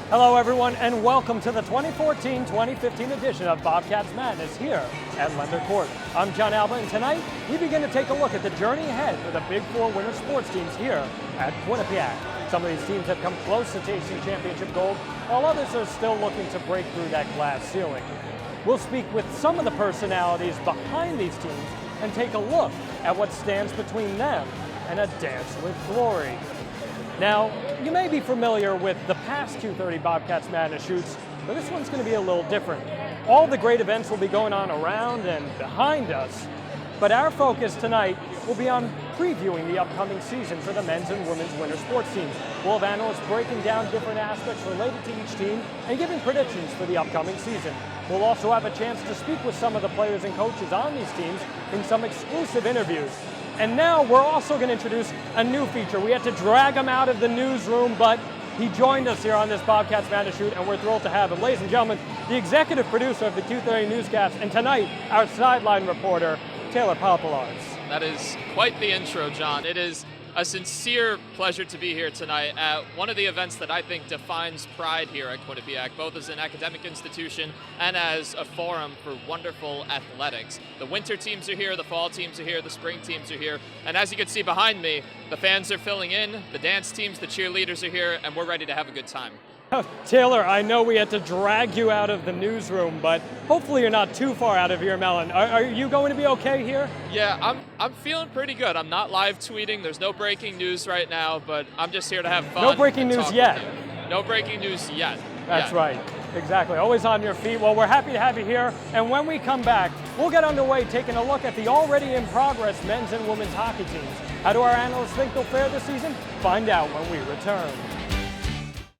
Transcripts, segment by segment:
Hello everyone and welcome to the 2014-2015 edition of Bobcats Madness here at Lender Court. I'm John Alba and tonight we begin to take a look at the journey ahead for the Big Four winter sports teams here at Quinnipiac. Some of these teams have come close to tasting championship gold, while others are still looking to break through that glass ceiling. We'll speak with some of the personalities behind these teams and take a look at what stands between them and a dance with glory. Now, you may be familiar with the past Q30 Bobcats Madness shoots, but this one's going to be a little different. All the great events will be going on around and behind us, but our focus tonight will be on previewing the upcoming season for the men's and women's winter sports teams. We'll have analysts breaking down different aspects related to each team and giving predictions for the upcoming season. We'll also have a chance to speak with some of the players and coaches on these teams in some exclusive interviews. And now we're also going to introduce a new feature. We had to drag him out of the newsroom, but he joined us here on this Bobcats Madness shoot, and we're thrilled to have him. Ladies and gentlemen, the executive producer of the Q30 newscast, and tonight, our sideline reporter, Taylor Popolards. That is quite the intro, John. It is a sincere pleasure to be here tonight at one of the events that I think defines pride here at Quinnipiac, both as an academic institution and as a forum for wonderful athletics. The winter teams are here, the fall teams are here, the spring teams are here, and as you can see behind me, the fans are filling in, the dance teams, the cheerleaders are here, and we're ready to have a good time. Taylor, I know we had to drag you out of the newsroom, but hopefully you're not too far out of your melon. Are you going to be okay here? Yeah, I'm feeling pretty good. I'm not live tweeting. There's no breaking news right now, but I'm just here to have fun. No breaking news yet. No breaking news yet. That's right. Exactly. Always on your feet. Well, we're happy to have you here. And when we come back, we'll get underway taking a look at the already in progress men's and women's hockey teams. How do our analysts think they'll fare this season? Find out when we return.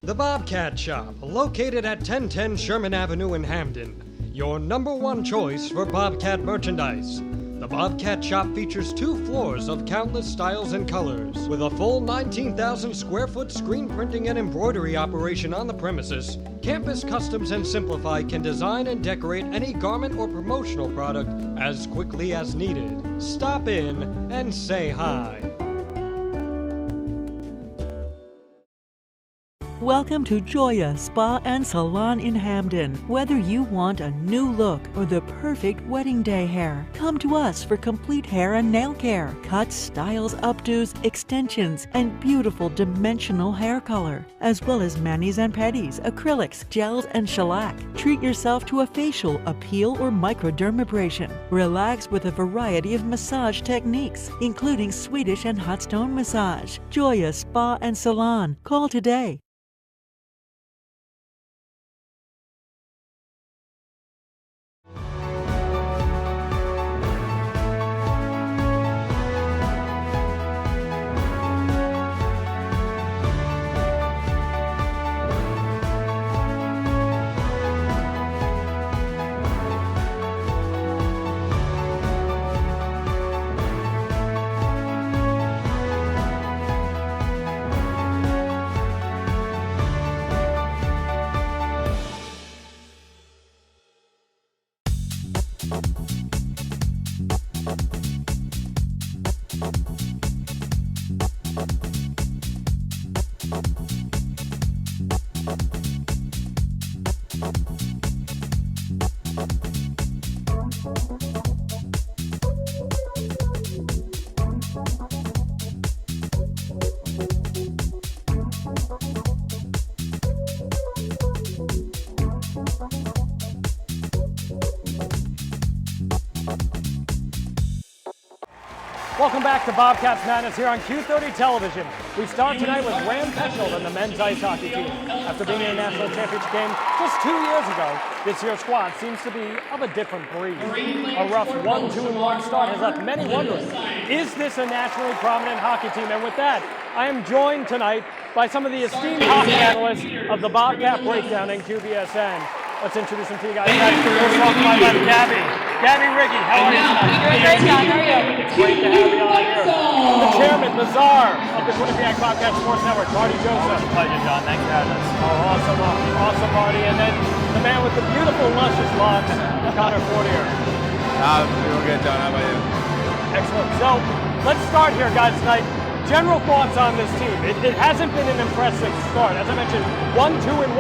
The Bobcat Shop, located at 1010 Sherman Avenue in Hamden. Your #1 choice for Bobcat merchandise. The Bobcat Shop features 2 floors of countless styles and colors. With a full 19,000 square foot screen printing and embroidery operation on the premises, Campus Customs and Simplify can design and decorate any garment or promotional product as quickly as needed. Stop in and say hi. Welcome to Joya Spa and Salon in Hamden. Whether you want a new look or the perfect wedding day hair, come to us for complete hair and nail care, cuts, styles, updos, extensions, and beautiful dimensional hair color, as well as manis and pedis, acrylics, gels, and shellac. Treat yourself to a facial, a peel, or microdermabrasion. Relax with a variety of massage techniques, including Swedish and hot stone massage. Joya Spa and Salon. Call today. Welcome back to Bobcats Madness here on Q30 Television. We start tonight with Graham Petchel and the men's ice hockey team. After being in a national championship game just 2 years ago, this year's squad seems to be of a different breed. A rough 1-2-1 start has left many wondering, is this a nationally prominent hockey team? And with that, I am joined tonight by some of the esteemed hockey analysts of the Bobcat Breakdown and QBSN. Let's introduce them to you guys. First off, my left, Gabby Riggy, how are you tonight? Great, John. How are you? It's great to have you on here. The chairman, the czar of the Quinnipiac Bobcat Sports Network, Marty Joseph. Pleasure, John. Thanks for having us. Oh, awesome, Marty. And then the man with the beautiful, luscious locks, Connor Fortier. Doing good, John. How about you? Excellent. So let's start here, guys, tonight. General thoughts on this team. It hasn't been an impressive start. As I mentioned, 1-2-1.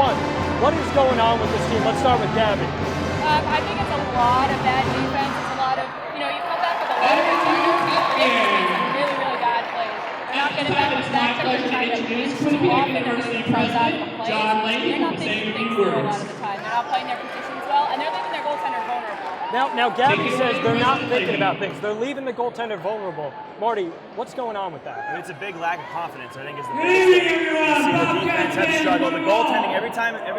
What is going on with this team? Let's start with Gabby. I think it's a lot of bad defense. It's a lot of, you come back with a lot of receivers, some really, really bad plays. They're not getting back with back check. They're trying to reach too often. They're losing pros out of the plays. They're not thinking things through a lot of the time. They're not playing their positions well, and they're leaving their goaltender vulnerable. Now Gabby says they're not thinking about things. They're leaving the goaltender vulnerable. Marty, what's going on with that? I mean, it's a big lack of confidence, I think, is the biggest thing. You see the defense have struggled. The goaltending, every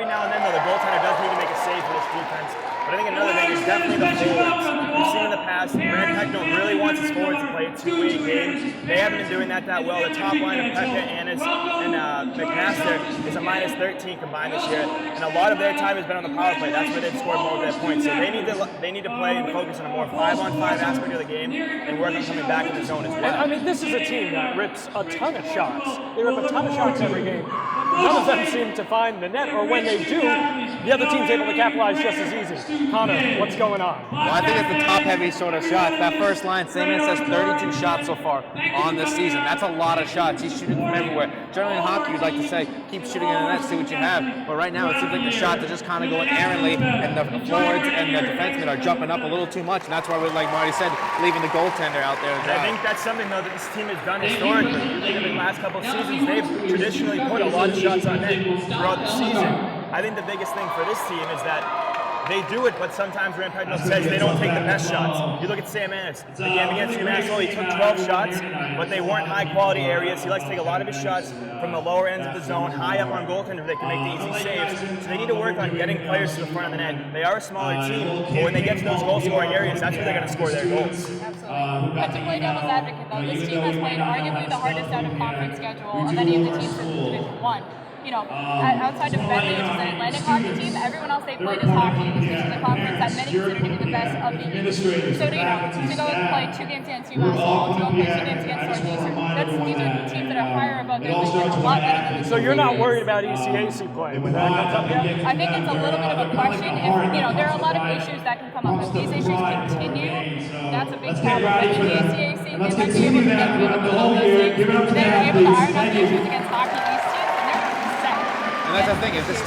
now and then, though, the goaltender does need to make a save for this defense. But I think another thing is definitely the forwards. We've seen in the past, Grant Pecknold really wants his forwards to play a two-way game. They haven't been doing that well. The top line of Pekka, Annis, and McMaster is a -13 combined this year. And a lot of their time has been on the power play. That's where they've scored more of their points. So they need to play and focus on a more 5-on-5 aspect of the game and work on coming back in the zone as well. I mean, this is a team that rips a ton of shots. They rip a ton of shots every game. None of them seem to find the net, or when they do, the other team's able to capitalize just as easy. Connor, what's going on? Well, I think it's the top-heavy sort of shots. That first line, Simmons has 32 shots so far on this season. That's a lot of shots. He's shooting from everywhere. Generally in hockey, you'd like to say, keep shooting in the net, see what you have. But right now, it seems like the shots are just kind of going errantly, and the forwards and the defensemen are jumping up a little too much, and that's why, like Marty said, leaving the goaltender out there to dry. I think that's something, though, that this team has done historically. In the last couple of seasons, they've traditionally put a lot of shots on net throughout the season. I think the biggest thing for this team is that they do it, but sometimes Grant Pecknold says they don't take the best shots. You look at Sam Annis. The game against UMass, he took 12 shots, but they weren't high-quality areas. He likes to take a lot of his shots from the lower ends of the zone, high up on goaltender, they can make the easy saves. So they need to work on getting players to the front of the net. They are a smaller team, but when they get to those goal-scoring areas, that's where they're going to score their goals. Absolutely. But to play devil's advocate, though, this team has played arguably the hardest out-of-conference schedule of any of the teams in Division I. Outside of Bentley, which is an Atlantic hockey team, everyone else they've played is hockey, which is a conference that many consider to be the best of the East. So to go and play 2 games against UMass, to go play 2 games against Northeastern, these are teams that are higher above their league, a lot better than the So you're not worried about ECAC play when that comes up yet? I think it's a little bit of a question. If there are a lot of issues that can come up. If these issues continue, that's a big problem. But in the ECAC, they might be able to get rid of all those things. They are able to iron out the issues against hockey East teams, and they're going to be set. And that's the thing, if this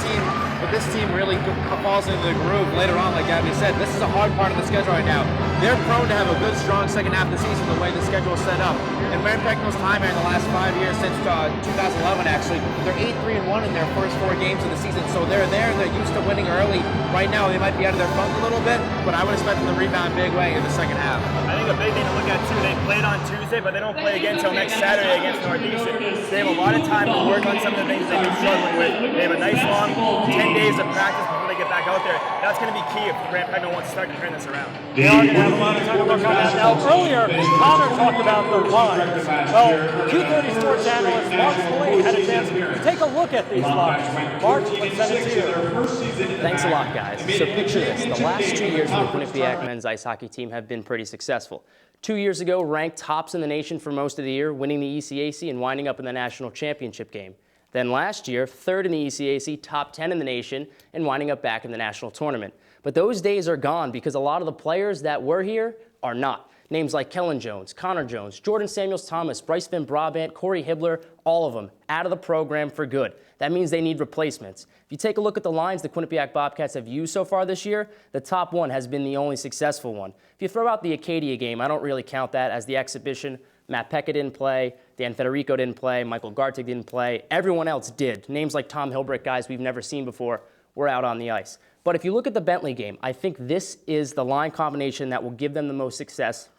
team really falls into the groove later on, like Gabby said, this is a hard part of the schedule right now. They're prone to have a good, strong second half of the season the way the schedule is set up. And Grant Pecknold's time here in the last 5 years, since 2011 actually, they're 8-3-1 in their first 4 games of the season. So they're there, they're used to winning early. Right now they might be out of their funk a little bit, but I would expect them to rebound big way in the second half. I think a big thing to look at too, they played on Tuesday, but they don't play again until next Saturday against Northeastern. So they have a lot of time to work on some of the things they've been struggling with. They have a nice long 10 days of practice before they get back out there. That's going to be key if Grant Pecknold wants to start to turn this around. They are going to have a lot of time to work on that. Now, earlier, Connor talked about the lines. Well, Q30 sports analyst Mark Spillane had a chance to take a look at these lines. Mark, let's send it to you. Thanks a lot, guys. So picture this. The last 2 years of the Quinnipiac men's ice hockey team have been pretty successful. 2 years ago, ranked tops in the nation for most of the year, winning the ECAC and winding up in the national championship game. Then last year, third in the ECAC, top 10 in the nation, and winding up back in the national tournament. But those days are gone because a lot of the players that were here are not. Names like Kellen Jones, Connor Jones, Jordan Samuels-Thomas, Bryce Van Brabant, Corey Hibbler, all of them out of the program for good. That means they need replacements. If you take a look at the lines the Quinnipiac Bobcats have used so far this year, the top one has been the only successful one. If you throw out the Acadia game, I don't really count that as the exhibition. Matt Pekka didn't play, Dan Federico didn't play, Michael Gartig didn't play. Everyone else did. Names like Tom Hilbrick, guys we've never seen before, were out on the ice. But if you look at the Bentley game, I think this is the line combination that will give them the most success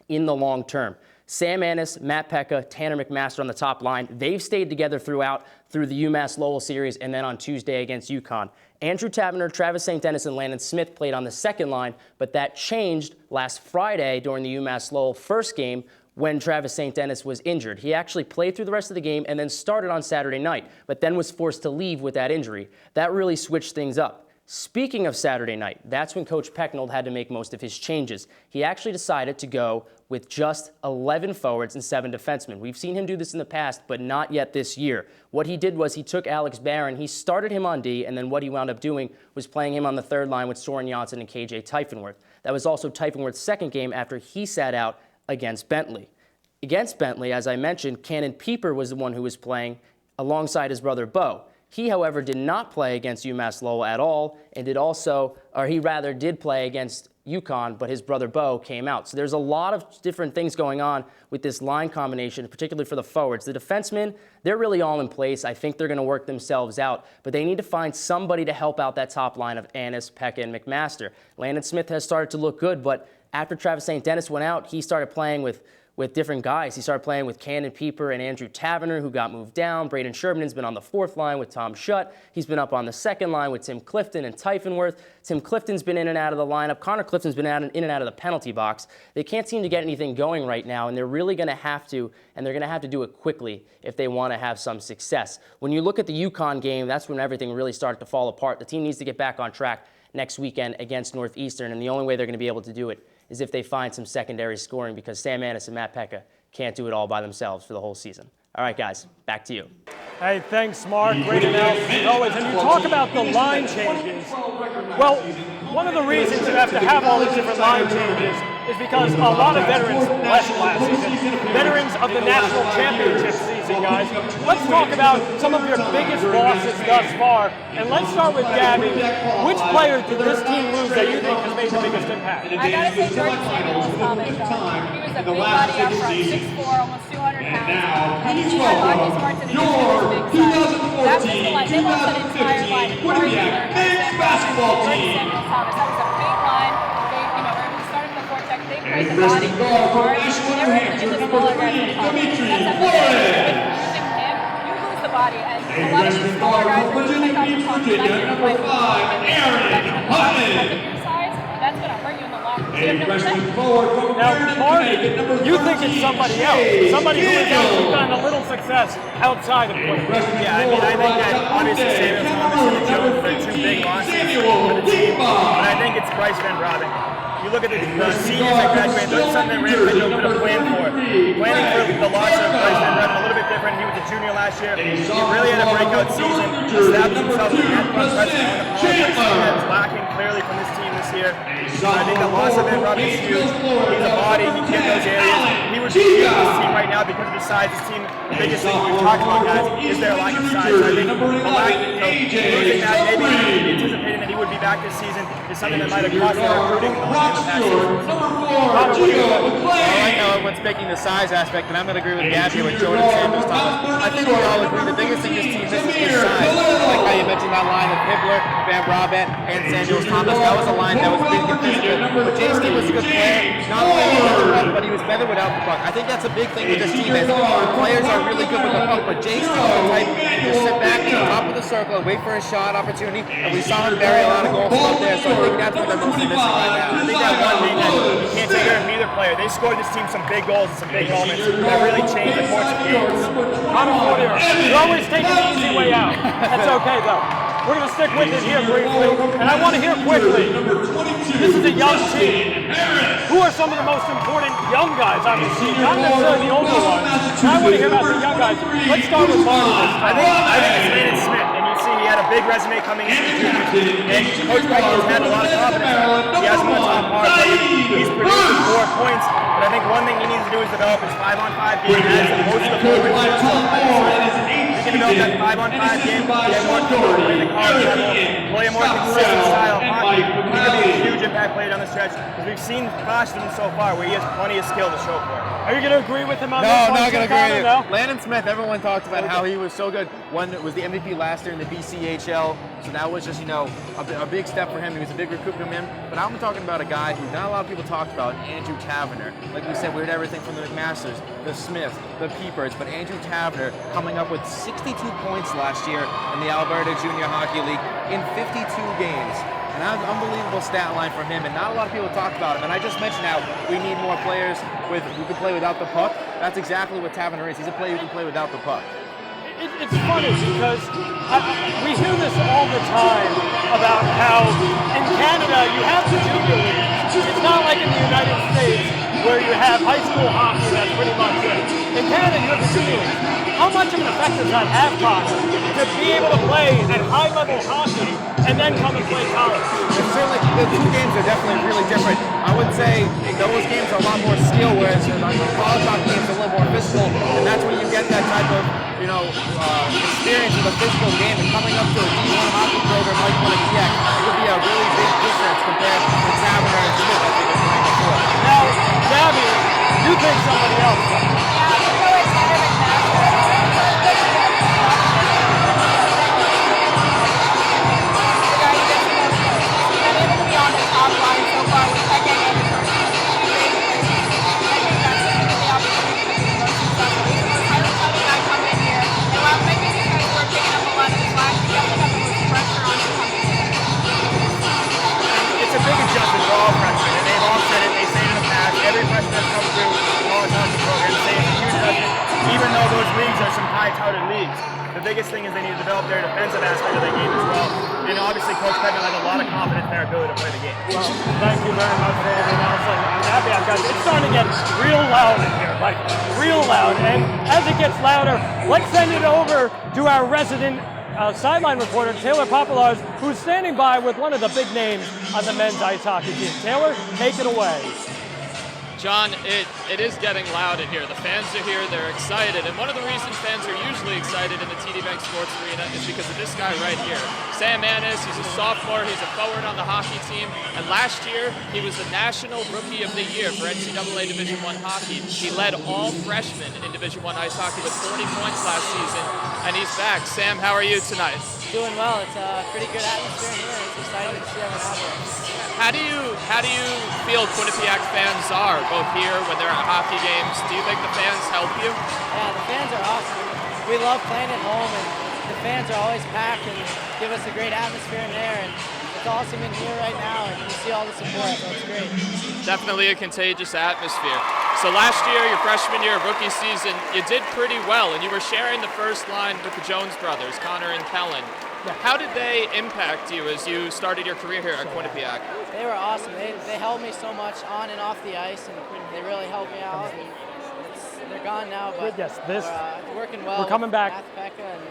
in the long term. Sam Annis, Matt Pekka, Tanner McMaster on the top line. They've stayed together through the UMass Lowell series and then on Tuesday against UConn. Andrew Tavener, Travis St. Dennis, and Landon Smith played on the second line, but that changed last Friday during the UMass Lowell first game when Travis St. Dennis was injured. He actually played through the rest of the game and then started on Saturday night, but then was forced to leave with that injury. That really switched things up. Speaking of Saturday night, that's when Coach Pecknold had to make most of his changes. He actually decided to go with just 11 forwards and 7 defensemen. We've seen him do this in the past, but not yet this year. What he did was he took Alex Barron, he started him on D, and then what he wound up doing was playing him on the third line with Soren Janssen and KJ Typhonworth. That was also Typhonworth's second game after he sat out against Bentley. against Bentley, as I mentioned, Cannon Pieper was the one who was playing alongside his brother Bo. He, however, did not play against UMass Lowell at all, and did play against UConn, but his brother Bo came out. So there's a lot of different things going on with this line combination, particularly for the forwards. The defensemen, they're really all in place. I think they're going to work themselves out, but they need to find somebody to help out that top line of Annis, Pekka, and McMaster. Landon Smith has started to look good, but after Travis St. Dennis went out, he started playing with different guys. He started playing with Cannon Pieper and Andrew Taverner, who got moved down. Braden Sherman's been on the fourth line with Tom Schutt. He's been up on the second line with Tim Clifton and Typhonworth. Tim Clifton's been in and out of the lineup. Connor Clifton's been in and out of the penalty box. They can't seem to get anything going right now, and they're really going to have to, and they're going to have to do it quickly if they want to have some success. When you look at the UConn game, that's when everything really started to fall apart. The team needs to get back on track next weekend against Northeastern, and the only way they're going to be able to do it is if they find some secondary scoring, because Sam Annis and Matt Pekka can't do it all by themselves for the whole season. All right, guys, back to you. Hey, thanks, Mark. Great analysis as always. And you talk about the line changes. Well, one of the reasons you have to have all these different line changes is because a lot of veterans left last season, veterans of the national championship season, guys. Let's talk about some of your biggest losses thus far, and let's start with Gabby. Which player did this team lose that you think has made the biggest impact? I gotta say Jordan Samuels' comment. He was a big body up front, 6'4", almost 200 pounds. And he had Marcus Martin and he was big size. That was the line. They lost an entire line. Corey Miller, Jordan Samuels, Thomas. That was a big line. They, we started the forecheck. They played the body really hard. They were able to get the smaller guys on top. That's something that losing him, you lose the body. And a lot of these smaller guys are going to pick up the puck. That's going to hurt you in the long run. Now, Marty, you think it's somebody else, somebody who has actually gotten a little success outside of Quinnipiac. Yeah, I think that obviously Samuel Thomas and Jones are two big losses for the team, but I think it's Bryce Van Robin. You look at the seniors that graduated, that's something that Randy could have planned for. Planning for the loss of Bryce Van Robin a little bit different. He was a junior last year. He really had a breakout season, established himself in that front pressing on the power. That's lacking clearly from this team this year. So I think the loss of Van Robin is huge. He's a body, he can get those areas. He would be in this team right now because of his size. This team, the biggest thing we've talked about, guys, is their lack of size. So I think the lack of losing that, maybe anticipating that he would be back this season is something that might have cost their recruiting in the past season. I like how everyone's picking the size aspect, and I'm going to agree with Gabby with Jordan Samuels Thomas. I think we all agree the biggest thing this team misses is size. Like how you mentioned that line of Hibbler, Van Robin, and Samuels Thomas. That was a line that was big and physical. But J.C. was a good player. Not only with the puck, but he was better without the puck. I think that's a big thing with this team. Is the players are really good with the puck, but J.C. was the type to just sit back to the top of the circle and wait for a shot opportunity. And we saw him bury a lot of goals up there. So I think that's what they're mostly missing right now. I think that one thing that you can't take care of either player. They scored this team some big goals and some big moments that really changed the course of games. You're always taking the easy way out. That's okay, though. We're going to stick with it here briefly, and I want to hear quickly. This is a young team. Who are some of the most important young guys on this team? Not necessarily the older ones. I want to hear about the young guys. Let's start with Marty this time. I think it's Landon Smith, and you see he had a big resume coming in. And Coach Becky has had a lot of confidence. He has him on top hard, but he's produced 4 points. But I think one thing he needs to do is develop his 5-on-5 game. As most of the forwards he can develop that 5-on-5 game, get more comfortable in the college level, play a more consistent style of hockey. He could be a huge impact player down the stretch, because we've seen flashes of him so far where he has plenty of skill to show for it. Are you going to agree with him on this? No, not going to agree with no? you. Landon Smith, everyone talks about how he was so good. One was the MVP last year in the BCHL, so that was just, a big step for him. He was a big recruit from him. But I'm talking about a guy who not a lot of people talked about, Andrew Taverner. Like we said, we heard everything from the McMasters, the Smiths, the Peepers, but Andrew Taverner coming up with 62 points last year in the Alberta Junior Hockey League in 52 games. And that was an unbelievable stat line from him, and not a lot of people talk about him. And I just mentioned how we need more players who can play without the puck. That's exactly what Taverner is. He's a player who can play without the puck. It's funny because we hear this all the time about how in Canada you have the junior league. It's not like in the United States where you have high school hockey, that's pretty much it. In Canada you have the junior league. How much of an effect does that have, Connor, to be able to play at high-level hockey and then come and play college? It's certainly, the two games are definitely really different. I would say those games are a lot more skill, whereas the college hockey games are a little more physical, and that's when you get that type of experience with a physical game. And coming up to a D1 hockey program like Quinnipiac, it could be a really big difference compared to Taverner and Smith that they've been playing before. Now, Gabby, you pick somebody else. Yeah, I'm going to go with Tanner McMaster. On the top line so far with Peking and the first team. I think that's going to be the opportunity to be the most successful. He's the most highly touted guy coming in here. And while maybe these guys were picking up a lot of the slack, he definitely got the most pressure on him coming in. It's a big adjustment for all freshmen, and they've all said it. They say it in the past. Every freshman that's come through the college hockey program say it's a huge adjustment, even though those leagues are some high-touted leagues. The biggest thing is they need to develop their defensive aspect of the game as well. And obviously, Coach Pedman has a lot of confidence in their ability to play the game. Well, thank you very much for all the announcing. I'm happy I've got it's starting to get real loud in here, like real loud. And as it gets louder, let's send it over to our resident sideline reporter, Taylor Popolars, who's standing by with one of the big names on the men's ice hockey team. Taylor, take it away. John, it is getting loud in here. The fans are here, they're excited, and one of the reasons fans are usually excited in the TD Bank Sports Arena is because of this guy right here. Sam Annis, he's a sophomore, he's a forward on the hockey team, and last year he was the National Rookie of the Year for NCAA Division I hockey. He led all freshmen in Division I ice hockey with 40 points last season, and he's back. Sam, how are you tonight? Doing well. It's a pretty good atmosphere here. It's exciting to see everyone out there. How do you feel Quinnipiac fans are, both here when they're at hockey games? Do you think the fans help you? Yeah, the fans are awesome. We love playing at home, and the fans are always packed and give us a great atmosphere in there. And it's awesome in here right now, and you see all the support, so it's great. Definitely a contagious atmosphere. So last year, your freshman year, rookie season, you did pretty well, and you were sharing the first line with the Jones brothers, Connor and Kellen. How did they impact you as you started your career here at Quinnipiac? They were awesome. They helped me so much on and off the ice, and they really helped me out. And they're gone now, but yes, we're working well. We're coming back. Matt Pekka and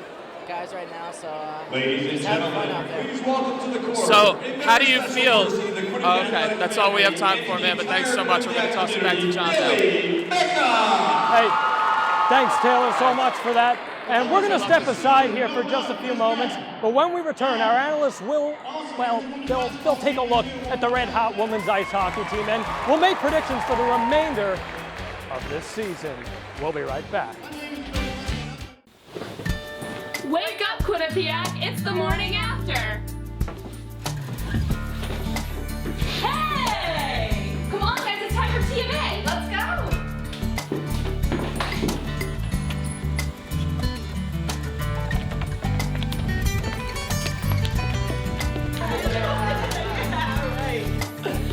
guys right now, so just having fun out there. So how do you feel? Oh, okay, that's all we have time for, man, but thanks so much. We're going to toss it back to John now. Hey, thanks, Taylor, so much for that. And we're going to step aside here for just a few moments, but when we return, our analysts will, well, they'll take a look at the red-hot women's ice hockey team, and we'll make predictions for the remainder of this season. We'll be right back. Wake up, Quinnipiac! It's the morning after! Hey! Come on, guys, it's time for TMA! Let's go!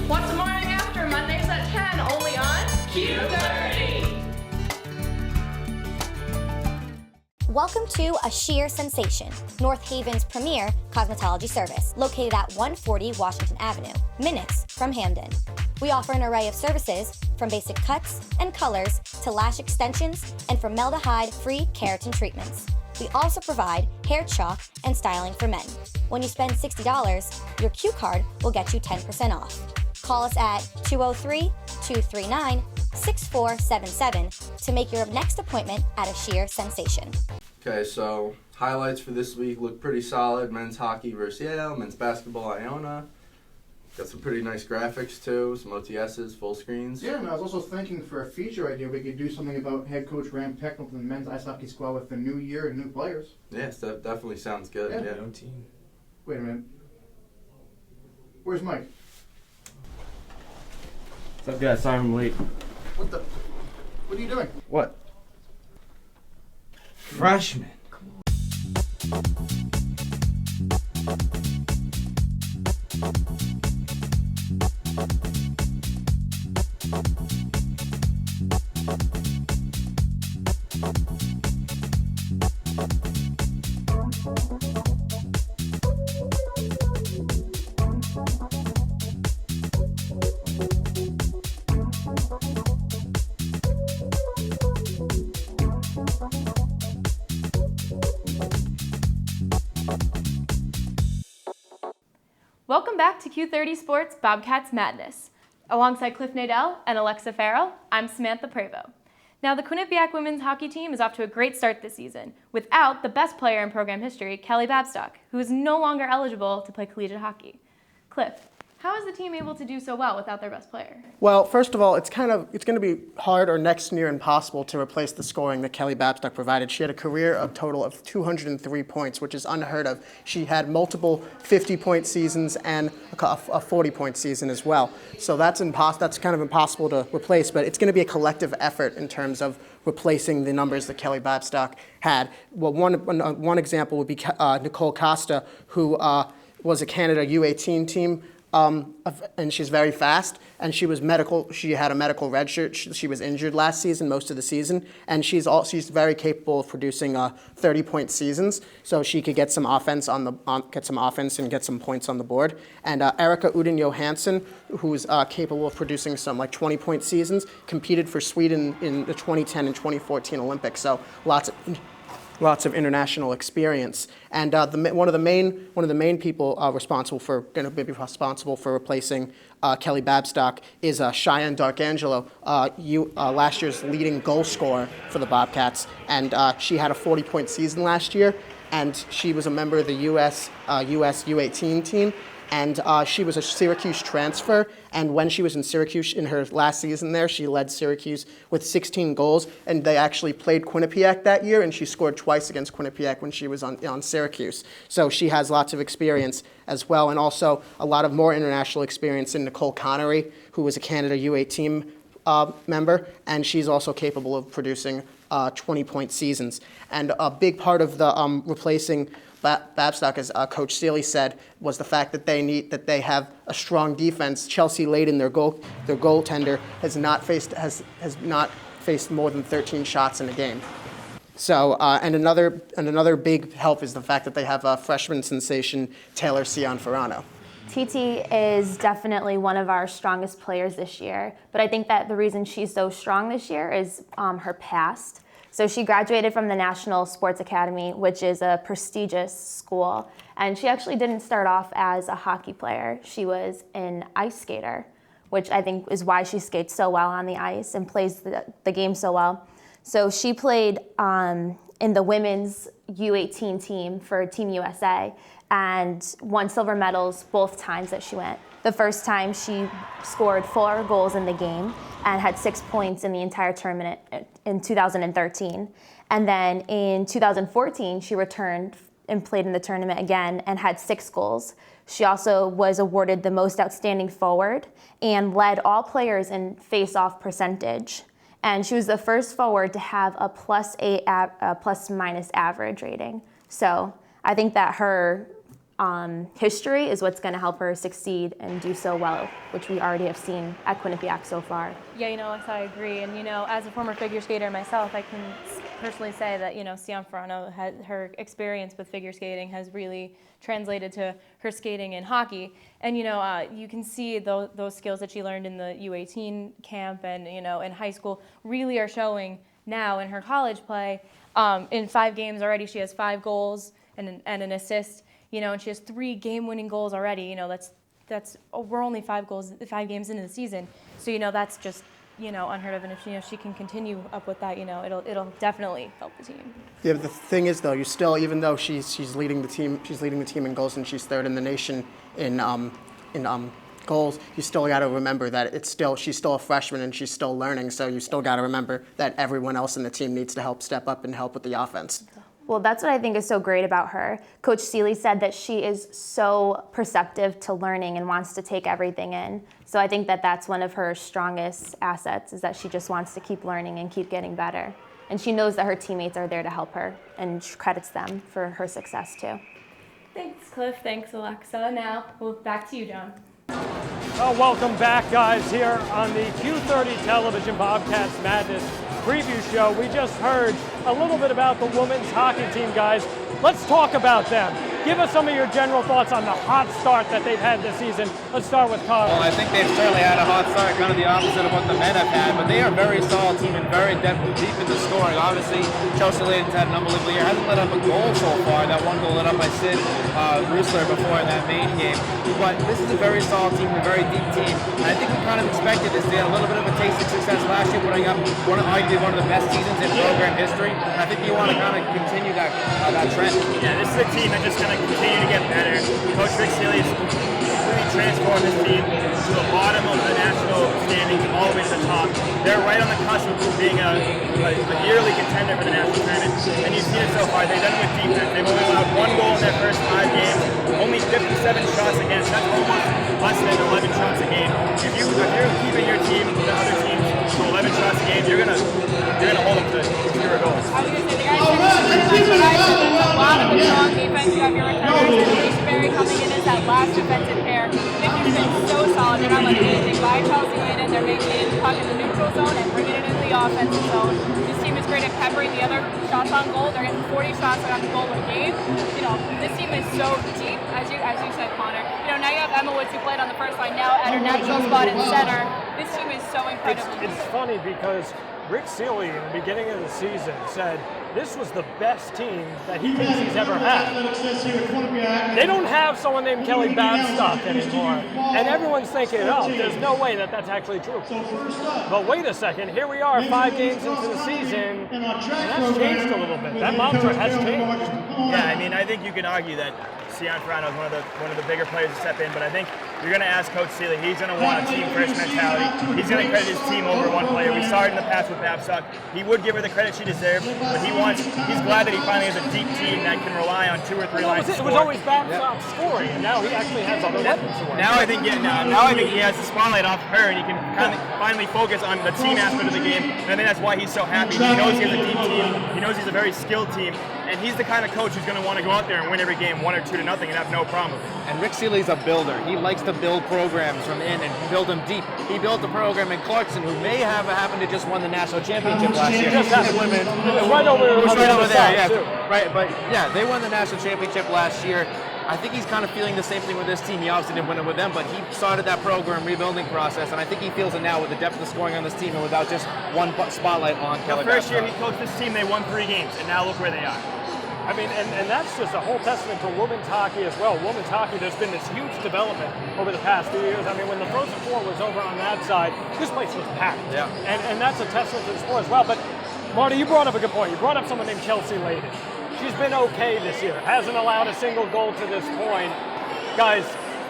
What's the morning after? Mondays at 10, only on Q30! Welcome to A Sheer Sensation, North Haven's premier cosmetology service, located at 140 Washington Avenue, minutes from Hamden. We offer an array of services, from basic cuts and colors to lash extensions and formaldehyde-free keratin treatments. We also provide hair chalk and styling for men. When you spend $60, your Q card will get you 10% off. Call us at 203-239-6477 to make your next appointment at A Sheer Sensation. Okay, so highlights for this week look pretty solid. Men's hockey versus Yale, men's basketball Iona. Got some pretty nice graphics too, some OTSs, full screens. Yeah, and I was also thinking for a feature idea, we could do something about head coach Ram Pecknell from the men's ice hockey squad with the new year and new players. Yes, that definitely sounds good. Yeah. New team. Wait a minute. Where's Mike? What's up, guys? Sorry I'm late. What are you doing? What? Freshman. Welcome back to Q30 Sports Bobcats Madness. Alongside Cliff Nadell and Alexa Farrell, I'm Samantha Prevo. Now, the Quinnipiac women's hockey team is off to a great start this season, without the best player in program history, Kelly Babstock, who is no longer eligible to play collegiate hockey. Cliff, how is the team able to do so well without their best player? Well, first of all, it's going to be hard or next near impossible to replace the scoring that Kelly Babstock provided. She had a career total of 203 points, which is unheard of. She had multiple 50-point seasons and a 40-point season as well. So that's kind of impossible to replace, but it's going to be a collective effort in terms of replacing the numbers that Kelly Babstock had. Well, one example would be Nicole Costa, who was a Canada U18 team. And she's very fast, and she had a medical red shirt. She was injured last season, most of the season, and she's very capable of producing 30-point seasons. So she could get some offense get some offense and get some points on the board. And Erica Uden Johansson, who's capable of producing some 20-point seasons, competed for Sweden in the 2010 and 2014 Olympics. So lots of international experience, and one of the main people responsible for replacing Kelly Babstock is Cheyenne Darkangelo, last year's leading goal scorer for the Bobcats, and she had a 40-point season last year, and she was a member of the U.S. U18 team. And she was a Syracuse transfer, and when she was in Syracuse in her last season there, she led Syracuse with 16 goals, and they actually played Quinnipiac that year, and she scored twice against Quinnipiac when she was on Syracuse. So she has lots of experience as well, and also a lot of more international experience in Nicole Connery, who was a Canada U18 member, and she's also capable of producing 20-point seasons. And a big part of the replacing Babstock, as Coach Seeley said, was the fact that they have a strong defense. Chelsea Layden, their goaltender, has not faced more than 13 shots in a game. So and another big help is the fact that they have a freshman sensation, Taylor Cianferrano. TT is definitely one of our strongest players this year, but I think that the reason she's so strong this year is her past. So she graduated from the National Sports Academy, which is a prestigious school, and she actually didn't start off as a hockey player. She was an ice skater, which I think is why she skates so well on the ice and plays the game so well. So she played in the women's U18 team for Team USA and won silver medals both times that she went. The first time she scored 4 goals in the game and had 6 points in the entire tournament in 2013. And then in 2014, she returned and played in the tournament again and had 6 goals. She also was awarded the most outstanding forward and led all players in face-off percentage. And she was the first forward to have a plus-minus average rating. So I think that her history is what's going to help her succeed and do so well, which we already have seen at Quinnipiac so far. Yeah, Alexa, I agree. And, as a former figure skater myself, I can personally say that, Cianferrano, her experience with figure skating has really translated to her skating in hockey. And, you can see those skills that she learned in the U18 camp and, in high school really are showing now in her college play. In 5 games already, she has 5 goals and an assist. And she has 3 game-winning goals already. We're only 5 games into the season, so that's just unheard of. And if she can continue up with that, it'll definitely help the team. Yeah, but the thing is, though, even though she's leading the team in goals and she's 3rd in the nation in goals, you still got to remember that she's still a freshman and she's still learning. So you still got to remember that everyone else in the team needs to help step up and help with the offense. Well, that's what I think is so great about her. Coach Seeley said that she is so perceptive to learning and wants to take everything in. So I think that that's one of her strongest assets, is that she just wants to keep learning and keep getting better. And she knows that her teammates are there to help her, and she credits them for her success too. Thanks, Cliff. Thanks, Alexa. Now, back to you, John. Welcome back, guys, here on the Q30 Television Bobcats Madness preview show. We just heard a little bit about the women's hockey team, guys. Let's talk about them. Give us some of your general thoughts on the hot start that they've had this season. Let's start with Connor. Well, I think they've certainly had a hot start, kind of the opposite of what the men have had, but they are a very solid team and very deep into scoring. Obviously, Chelsea Layden's had an unbelievable year. Hasn't let up a goal so far. That one goal let up by Sid Roosler before in that main game. But this is a very solid team, a very deep team. And I think we kind of expected this. They had a little bit of a taste of success last year, putting up arguably one of the best seasons in program history. And I think you want to kind of continue that trend. Yeah, this is a team that's just going to continue to get better. Coach Rick Seeley's completely transformed this team to the bottom of the national standings all the way to the top. They're right on the cusp of being a yearly contender for the national tournament. And you've seen it so far. They've done it with defense. They've only allowed 1 goal in their first 5 games. Only 57 shots against. That's almost less than 11 shots a game. If you're keeping your team, the other teams, to 11 shots a game, you're gonna hold them to 0 goals. I was gonna say the guys pretty much what I said. There's a lot of the strong defense. You have your returners and Leishberry coming in as that last defensive pair. Victor's been so solid. They're not letting anything by Chelsea Layden. They're making it puck in the neutral zone and bringing it into the offensive zone. This team is great at peppering the other shots on goal. They're getting 40 shots on goal a game. You know, this team is so deep, as you said, Connor. You know, now you have Emma Woods who played on the first line, now at her natural spot in center. This team is so incredible. It's funny because Rick Seeley in the beginning of the season said this was the best team that he thinks he's ever had. They don't have someone named Kelly Babstock anymore. And everyone's thinking, oh, there's no way that that's actually true. But wait a second, here we are 5 games into the season, and that's changed a little bit. That mantra has changed. Yeah, I mean, I think you can argue that Sion Ferrano is one of the bigger players to step in, but I think you're going to ask Coach Seeley, he's going to want a team-first mentality. He's going to credit his team over one player. We saw it in the past with Babstock. He would give her the credit she deserved, but he's glad that he finally has a deep team that can rely on 2 or 3 lines to score. It was always Babstock scoring, and now he actually has other weapons to work. Now I think he has the spotlight off her, and he can kind of finally focus on the team aspect of the game, and I think that's why he's so happy. He knows he has a deep team. He knows he's a very skilled team, and he's the kind of coach who's going to want to go out there and win every game 1 or 2 to nothing and have no problem with it. And Rick Seeley's a builder. He likes to build programs from in and build them deep. He built a program in Clarkson who may have happened to just won the national championship last year. Just happened. Women. Right over there, yeah. Right, but yeah, they won the national championship last year. I think he's kind of feeling the same thing with this team. He obviously didn't win it with them, but he started that program rebuilding process, and I think he feels it now with the depth of scoring on this team and without just one spotlight on Kelly. The first year he coached this team, they won 3 games, and now look where they are. I mean, and that's just a whole testament to women's hockey as well. Women's hockey, there's been this huge development over the past few years. I mean, when the Frozen Four was over on that side, this place was packed. Yeah. And that's a testament to the sport as well. But, Marty, you brought up a good point. You brought up someone named Chelsea Layden. She's been okay this year. Hasn't allowed a single goal to this point. Guys,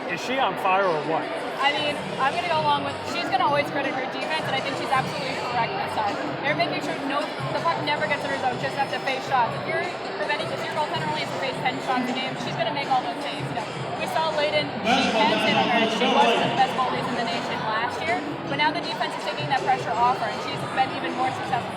is she on fire or what? I mean, I'm going to go along with, she's going to always credit her defense, and I think she's absolutely correct this time. They're making sure the puck never gets in her zone, just have to face shots. If your goaltender only has to face 10 shots a game, she's going to make all those saves. You know, we saw Layden, she can sit on her, and she was one of the best goalies in the nation last year, but now the defense is taking that pressure off her, and she's been even more successful.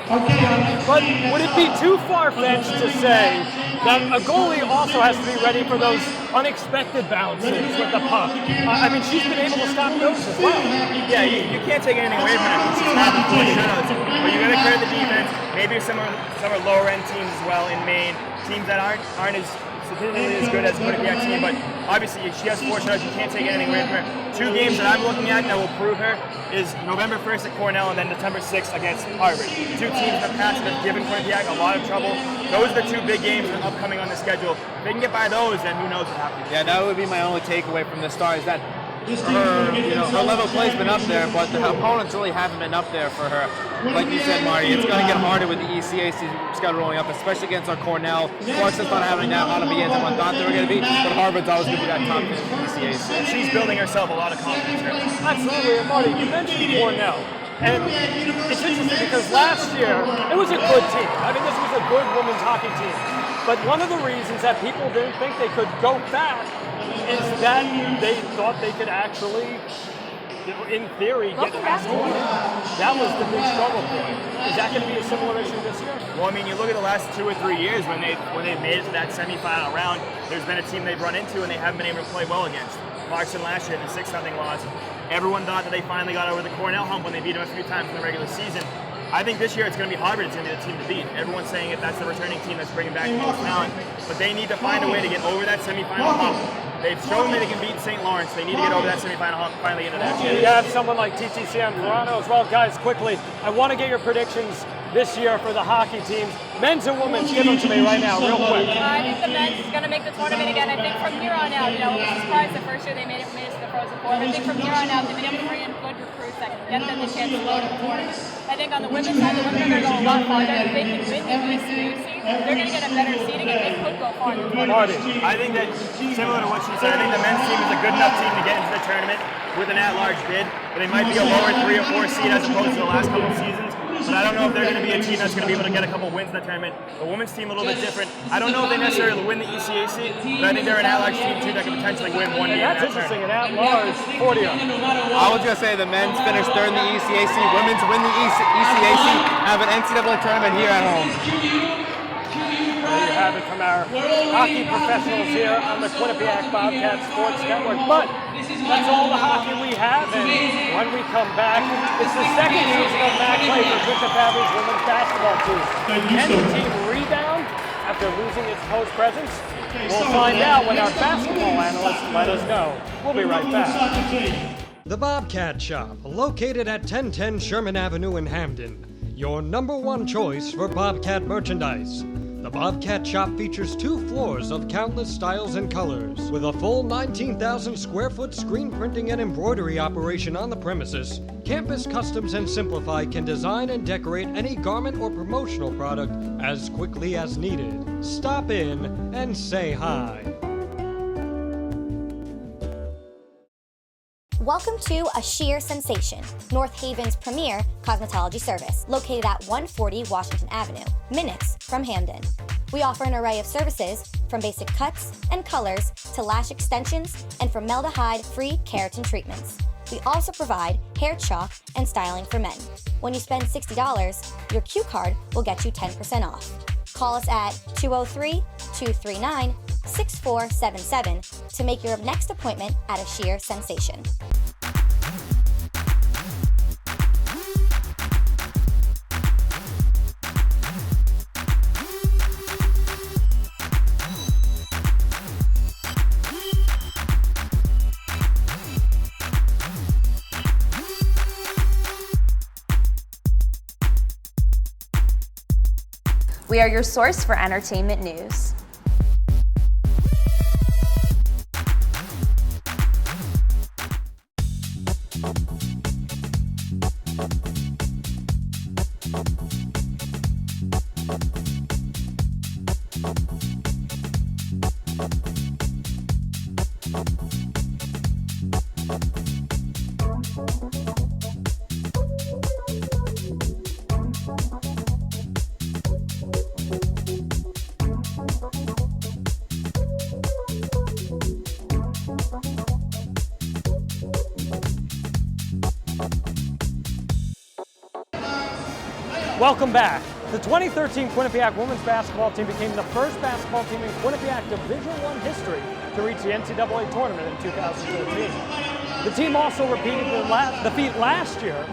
But would it be too far-fetched to say that a goalie also has to be ready for those unexpected bounces with the puck? I mean, she's been able to stop those as well. Yeah, you can't take anything away from her. She's not before shutouts. But you got to credit the defense. Maybe some are lower-end teams as well in Maine, teams that aren't as statistically as good as the Quinnipiac team, but obviously she has 4 shutouts. You can't take anything away from her. 2 games that I'm looking at that will prove her is November 1st at Cornell and then December 6th against Harvard. 2 teams in the past that have given Quinnipiac a lot of trouble. Those are the 2 big games that are upcoming on the schedule. If they can get by those, then who knows what happens. Yeah, that would be my only takeaway from this start is that her level of play's been up there, but the opponents really haven't been up there for her. Like you said, Marty, it's going to get harder with the ECAC schedule rolling up, especially against our Cornell. Clarkson's not having that amount of games that one thought they were going to be, but Harvard's always going to be that top 10 ECAC. She's building herself a lot of confidence. Absolutely, and Marty, you mentioned Cornell. And it's interesting because last year, it was a good team. I mean, this was a good women's hockey team. But one of the reasons that people didn't think they could go back is that they thought they could actually, in theory, get past Cornell. That was the big struggle point. Is that going to be a similar issue this year? Well, I mean, you look at the last 2 or 3 years when they made it to that semifinal round, there's been a team they've run into and they haven't been able to play well against. Clarkson last year in the 6-0 loss. Everyone thought that they finally got over the Cornell hump when they beat them a few times in the regular season. I think this year it's going to be Harvard. It's going to be the team to beat. Everyone's saying that's the returning team that's bringing back the most talent, but they need to find a way to get over that semifinal hump. They've shown that they can beat St. Lawrence. They need to get over that semifinal hump and finally get into that championship. You have someone like TT Cianfrano as well. Guys, quickly, I want to get your predictions this year for the hockey teams. Men's and women's, give them to me right now, real quick. I think the men's is going to make the tournament again. I think from here on out, it was a surprise the first year they made it to the Frozen Four. But I think from here on out, they've been able to bring in good recruits that can get them the chance to go to the tournament. I think on the women's side, the women are going to go a lot farther. If they can win the ECAC, they're going to get a better seeding and they could go far in the tournament. I think that, similar to what she said, I think the men's team is a good enough team to get into the tournament with an at-large bid, but they might be a lower 3 or 4 seed as opposed to the last couple of seasons. But I don't know if they're going to be a team that's going to be able to get a couple wins in the tournament. The women's team a little bit different. I don't know if they necessarily win the ECAC, but I think they're an at-large team too that can potentially win one game. That's interesting, an at-large 40. I was going to say the men's finished third in the ECAC, women's win the ECAC, have an NCAA tournament here at home. There you have it from our hockey professionals here on the Quinnipiac Bobcats Sports Network. But that's all the hockey we have, and when we come back, it's the second season of match play for Bishop Abbey's women's basketball team. Can the team rebound after losing its host presence? We'll find out when our basketball analysts let us know. We'll be right back. The Bobcat Shop, located at 1010 Sherman Avenue in Hamden. Your #1 choice for Bobcat merchandise. The Bobcat Shop features 2 floors of countless styles and colors. With a full 19,000 square foot screen printing and embroidery operation on the premises, Campus Customs and Simplify can design and decorate any garment or promotional product as quickly as needed. Stop in and say hi. Welcome to A Sheer Sensation, North Haven's premier cosmetology service, located at 140 Washington Avenue, minutes from Hamden. We offer an array of services, from basic cuts and colors to lash extensions and formaldehyde-free keratin treatments. We also provide hair chalk and styling for men. When you spend $60, your Q card will get you 10% off. Call us at 203-239-6477 to make your next appointment at A Sheer Sensation. We are your source for entertainment news. Welcome back. The 2013 Quinnipiac women's basketball team became the first basketball team in Quinnipiac Division I history to reach the NCAA tournament in 2013. The team also repeated the feat last year,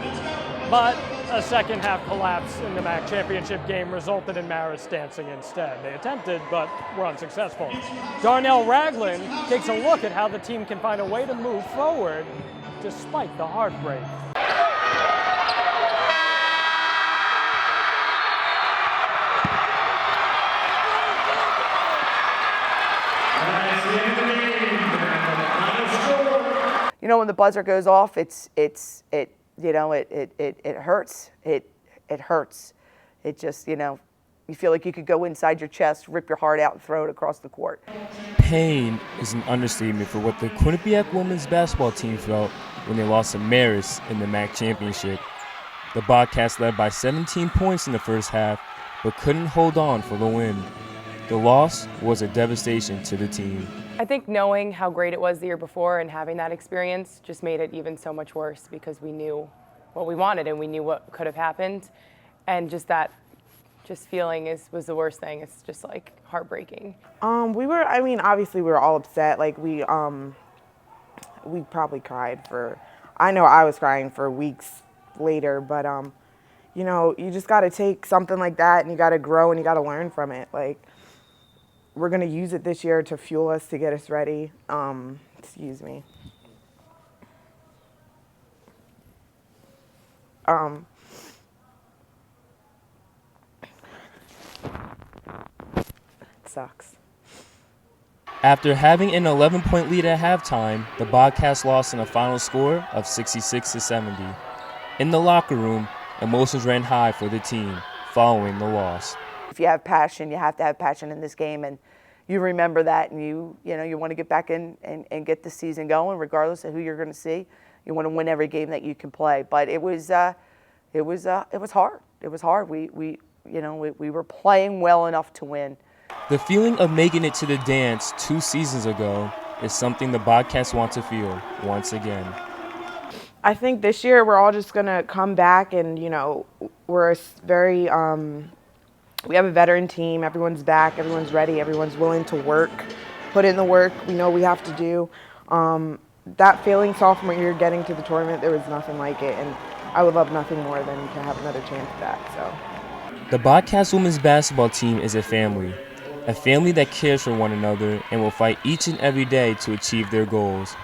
but a second half collapse in the MAC championship game resulted in Maris dancing instead. They attempted, but were unsuccessful. Darnell Ragland takes a look at how the team can find a way to move forward despite the heartbreak. You know, when the buzzer goes off, it hurts. It hurts. It just, you feel like you could go inside your chest, rip your heart out, and throw it across the court. Pain is an understatement for what the Quinnipiac women's basketball team felt when they lost to Maris in the MAC championship. The Bobcats led by 17 points in the first half, but couldn't hold on for the win. The loss was a devastation to the team. I think knowing how great it was the year before and having that experience just made it even so much worse because we knew what we wanted and we knew what could have happened. And just that feeling was the worst thing. It's just like heartbreaking. Obviously we were all upset. Like we probably cried I know I was crying for weeks later, but you know, you just got to take something like that and you got to grow and you got to learn from it. Like, we're going to use it this year to fuel us, to get us ready. Excuse me. It sucks. After having an 11-point lead at halftime, the Bobcats lost in a final score of 66-70. In the locker room, emotions ran high for the team following the loss. If you have passion, you have to have passion in this game, and you remember that, and you want to get back in and get the season going, regardless of who you're going to see. You want to win every game that you can play. But it was hard. It was hard. We were playing well enough to win. The feeling of making it to the dance 2 seasons ago is something the Bobcats want to feel once again. I think this year we're all just going to come back and, you know, we're very, we have a veteran team. Everyone's back. Everyone's ready. Everyone's willing to work, put in the work we know we have to do. That feeling sophomore year getting to the tournament, there was nothing like it. And I would love nothing more than to have another chance at that. So, the Bobcats women's basketball team is a family that cares for one another and will fight each and every day to achieve their goals.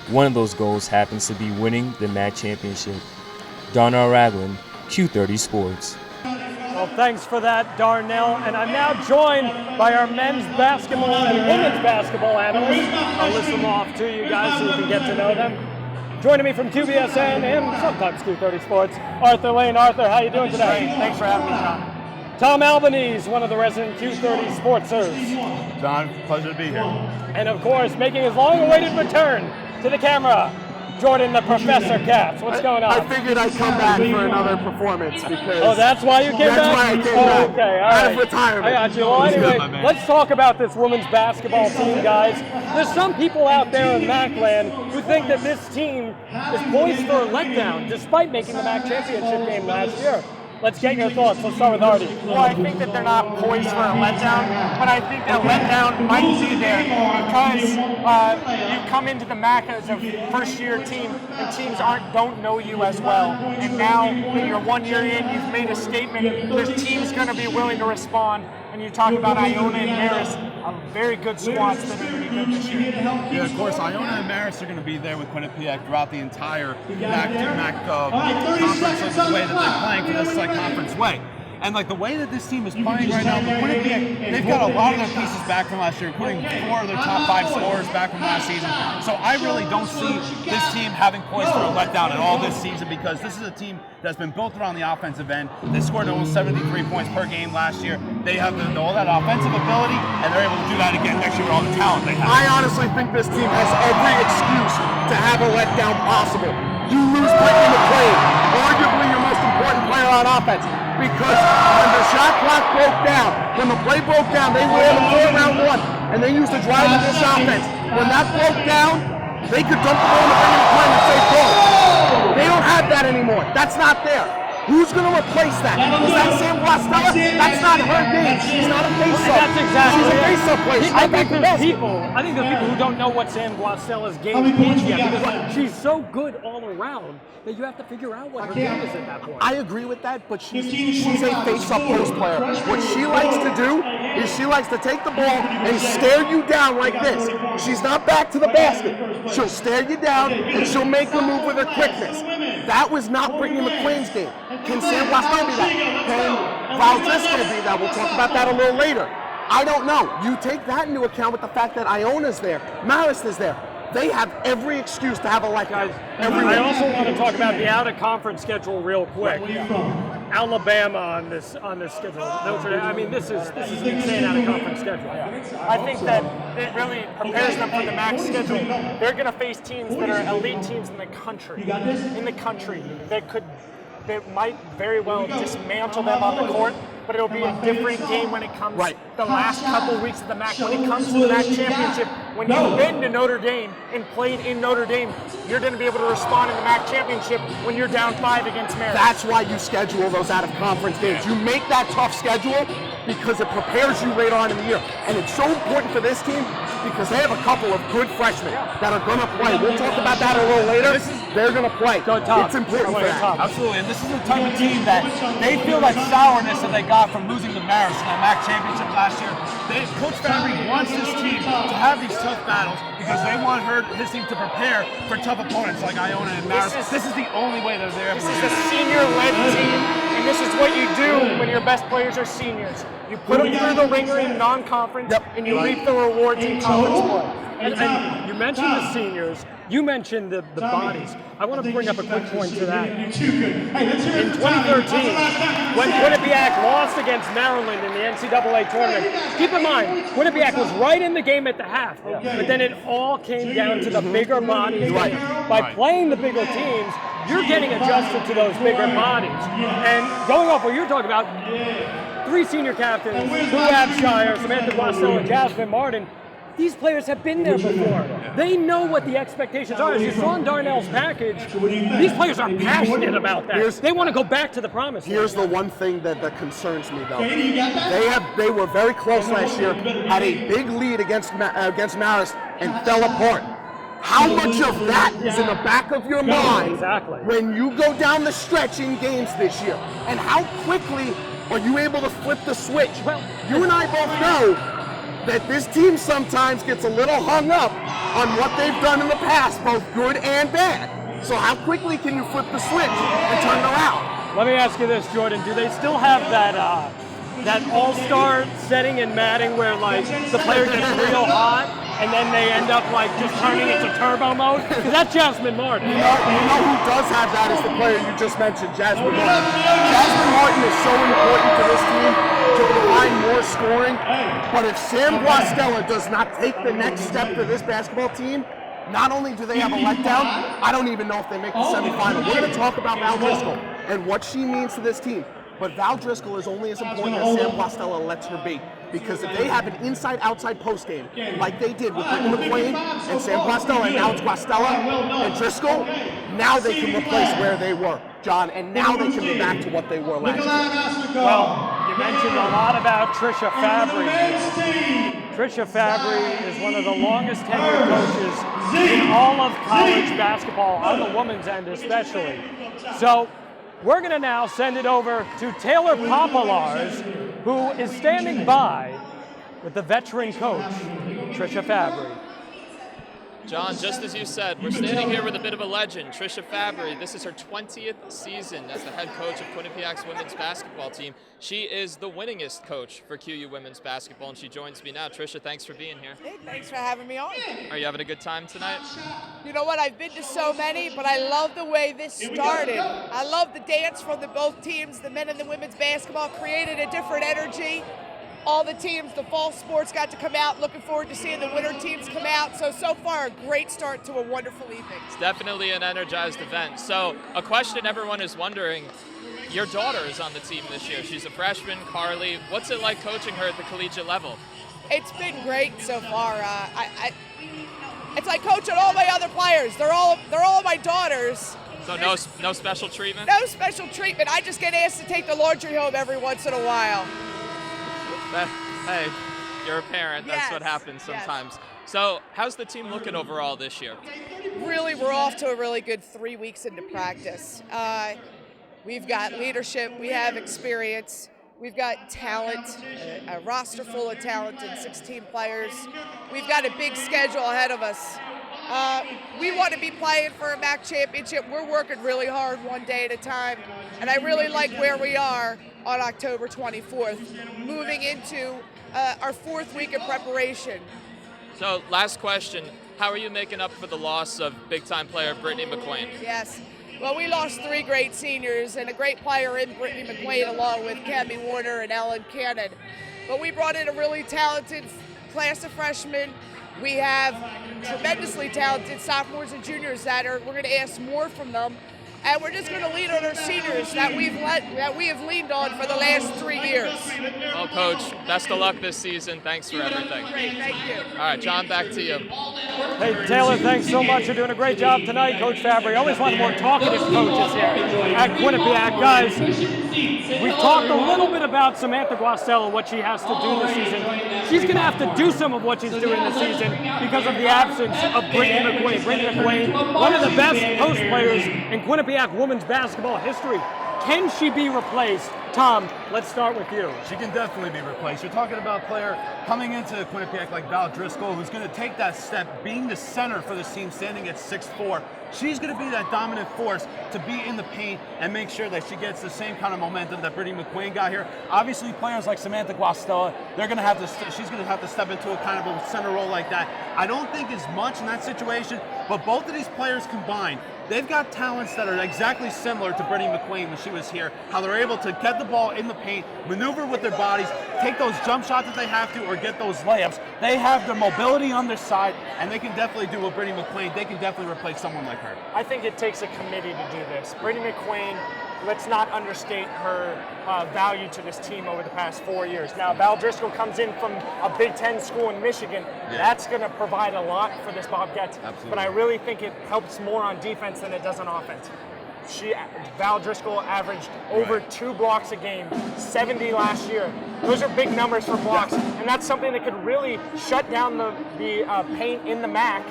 One of those goals happens to be winning the MAC championship. Darnell Ragland, Q30 Sports. Well, thanks for that, Darnell. And I'm now joined by our men's basketball and women's basketball analysts. I'll list them off to you guys so you can get to know them. Joining me from QBSN and sometimes Q30 Sports, Arthur Lane. Arthur, how you doing today? Great. Thanks for having me, John. Tom Albanese, one of the resident Q30 Sportsers. John, pleasure to be here. And of course, making his long-awaited return to the camera, Jordan the Professor Katz. What's going on? I figured I'd come back for another performance because... Oh, that's why you came back? That's why I came back. Okay, all Out right. of retirement. I got you. Well, anyway, let's talk about this women's basketball team, guys. There's some people out there in MAC-land who think that this team is poised for a letdown despite making the MAC championship game last year. Let's get your thoughts. Let's start with Artie. Well, I think that they're not poised for a letdown, but I think that letdown might be there because you come into the MAC as a first-year team, and teams don't know you as well. And now that you're 1 year in, you've made a statement. There's teams going to be willing to respond. And you talk about Iona and Marist, very good squads that are going to be good this year. Yeah, of course, Iona and Marist are going to be there with Quinnipiac throughout the entire MAC conference, the way that they're playing for this conference way. And the way that this team is playing right now, Quinnipiac, they've got a lot of their pieces back from last year, including 4 of their top 5 scorers back from last season. So I really don't see this team having poised for a letdown at all this season because this is a team that's been built around the offensive end. They scored almost 73 points per game last year. They have all that offensive ability, and they're able to do that again next year with all the talent they have. I honestly think this team has every excuse to have a letdown possible. You lose Brittany McLean, arguably your most important player on offense. Because when the shot clock broke down, when the play broke down, they were able to play around 1, and they used to drive with this offense. When that broke down, they could dump the ball in the Brittany McLean and say, go. They don't have that anymore. That's not there. Who's going to replace that? Is that Sam Guastella? That's not her game. She's not a face-up. That's exactly She's a face-up player. I think there's people who don't know what Sam Guastella's game is yet because she's so good all around that you have to figure out what her game is at that point. I agree with that, but she's a face-up post player. What she likes to do is she likes to take the ball and stare you down like this. She's not back to the basket. She'll stare you down and she'll make a move with her quickness. That was not Brittany McLean's game. Can Sam Guastella be that? Can Valdez be that? We'll talk about that a little later. I don't know. You take that into account with the fact that Iona's there, Marist is there. They have every excuse to have a letdown. I also want to talk about the out-of-conference schedule real quick. Alabama on this schedule. This is an insane out-of-conference schedule. I think that it really prepares them for the MAC schedule. They're going to face teams that are elite teams in the country, that might very well dismantle them on the court, but it'll be a different game when it comes the last couple of weeks of the MAC. When it comes to the MAC championship, when you've been to Notre Dame and played in Notre Dame, you're going to be able to respond in the MAC championship when you're down 5 against Marist. That's why you schedule those out-of-conference games. You make that tough schedule because it prepares you later on in the year. And it's so important for this team because they have a couple of good freshmen that are going to play. We'll talk about that a little later. They're going to play. It's important for that. Absolutely, and this is the type of team that they feel that sourness that they got from losing to Marist in that MAC championship last year. Coach Fabry wants this team to have these tough battles because they want his team to prepare for tough opponents like Iona and Marist. This is the only way they're there. This is a senior-led team, and this is what you do when your best players are seniors. You put them through the ringer in non-conference, and you reap the rewards in conference play. And you mentioned the seniors. You mentioned the bodies. I want to bring up a quick point to that. In 2013, when Quinnipiac lost against Maryland in the NCAA tournament, keep in mind, Quinnipiac was right in the game at the half, but then it all came down to the bigger bodies. By playing the bigger teams, you're getting adjusted to those bigger bodies. And going off what you're talking about, 3 senior captains, Lou Abshire, Samantha Guastella, Jasmine Martin, these players have been there before. They know what the expectations are. As you saw in Darnell's package, these players are passionate about that. They want to go back to the promise. Here's the one thing that concerns me, though. They were very close last year, had a big lead against Marist, and fell apart. How much of that is in the back of your mind when you go down the stretch in games this year? And how quickly are you able to flip the switch? You and I both know that this team sometimes gets a little hung up on what they've done in the past, both good and bad. So how quickly can you flip the switch and turn it around? Let me ask you this, Jordan. Do they still have that all-star setting in Madden where like the player gets real hot and then they end up like just turning it to turbo mode? Because that's Jasmine Martin. You know who does have that is the player you just mentioned, Jasmine Martin. Jasmine Martin is so important to this team to provide more scoring. But if Sam Guastella does not take the next step for this basketball team, not only do they have a letdown, I don't even know if they make the semifinal. We're going to talk about Val Driscoll and what she means to this team. But Val Driscoll is only as important as Sam Guastella lets her be. Because if they have an inside-outside post game like they did with Brittany McQuain and Sam Guastella, and now it's Guastella and Driscoll, now they can replace where they were, John, and now they can be back to what they were last year. Well, you mentioned a lot about Trisha Fabry. Trisha Fabry is one of the longest tenured coaches in all of college basketball, on the women's end especially. So we're going to now send it over to Taylor Popolars, who is standing by with the veteran coach, Trisha Fabry. John, just as you said, we're standing here with a bit of a legend, Trisha Fabry. This is her 20th season as the head coach of Quinnipiac's women's basketball team. She is the winningest coach for QU women's basketball, and she joins me now. Trisha, thanks for being here. Hey, thanks for having me on. Are you having a good time tonight? You know what, I've been to so many, but I love the way this started. I love the dance from both teams. The men and the women's basketball created a different energy. All the teams, the fall sports got to come out. Looking forward to seeing the winter teams come out. So far, a great start to a wonderful evening. It's definitely an energized event. So a question everyone is wondering, your daughter is on the team this year. She's a freshman, Carly. What's it like coaching her at the collegiate level? It's been great so far. It's like coaching all my other players. They're all my daughters. So no special treatment? No special treatment. I just get asked to take the laundry home every once in a while. Hey, you're a parent. That's what happens sometimes. Yes. So how's the team looking overall this year? Really, we're off to a really good 3 weeks into practice. We've got leadership. We have experience. We've got talent, a roster full of talented 16 players. We've got a big schedule ahead of us. We want to be playing for a MAC championship. We're working really hard one day at a time, and I really like where we are on October 24th, moving into our 4th week of preparation. So last question, how are you making up for the loss of big-time player Brittany McQuain? Yes. Well, we lost 3 great seniors and a great player in Brittany McQuain, along with Cammie Warner and Ellen Cannon. But we brought in a really talented class of freshmen. We have tremendously talented sophomores and juniors we're going to ask more from them. And we're just going to lean on our seniors that we have leaned on for the last 3 years. Well, Coach, best of luck this season. Thanks for everything. Great, thank you. All right, John, back to you. Hey, Taylor, thanks so much for doing a great job tonight, Coach Fabry. Always want more talkative coaches here at Quinnipiac. Guys, we've talked a little bit about Samantha Guastella, what she has to do this season. She's going to have to do some of what she's doing this season because of the absence of Brittany McQuain. Brittany McQuain, one of the best post players in Quinnipiac women's basketball history. Can she be replaced? Tom, let's start with you. She can definitely be replaced. You're talking about a player coming into Quinnipiac like Val Driscoll, who's going to take that step, being the center for this team, standing at 6'4". She's going to be that dominant force to be in the paint and make sure that she gets the same kind of momentum that Brittany McQuain got here. Obviously, players like Samantha Guastella, they're going to have to. She's going to have to step into a kind of a center role like that. I don't think as much in that situation, but both of these players combined, they've got talents that are exactly similar to Brittany McQuain when she was here, how they're able to get the ball in the paint, maneuver with their bodies, take those jump shots if they have to, or get those layups. They have the mobility on their side, and they can definitely do what Brittany McQuain, they can definitely replace someone like her. I think it takes a committee to do this. Brittany McQuain, let's not understate her value to this team over the past 4 years. Now, Val Driscoll comes in from a Big Ten school in Michigan. Yeah. That's going to provide a lot for this Bobcats. Absolutely. But I really think it helps more on defense than it does on offense. Val Driscoll averaged over 2 blocks a game, 70 last year. Those are big numbers for blocks, and that's something that could really shut down the paint in the MAC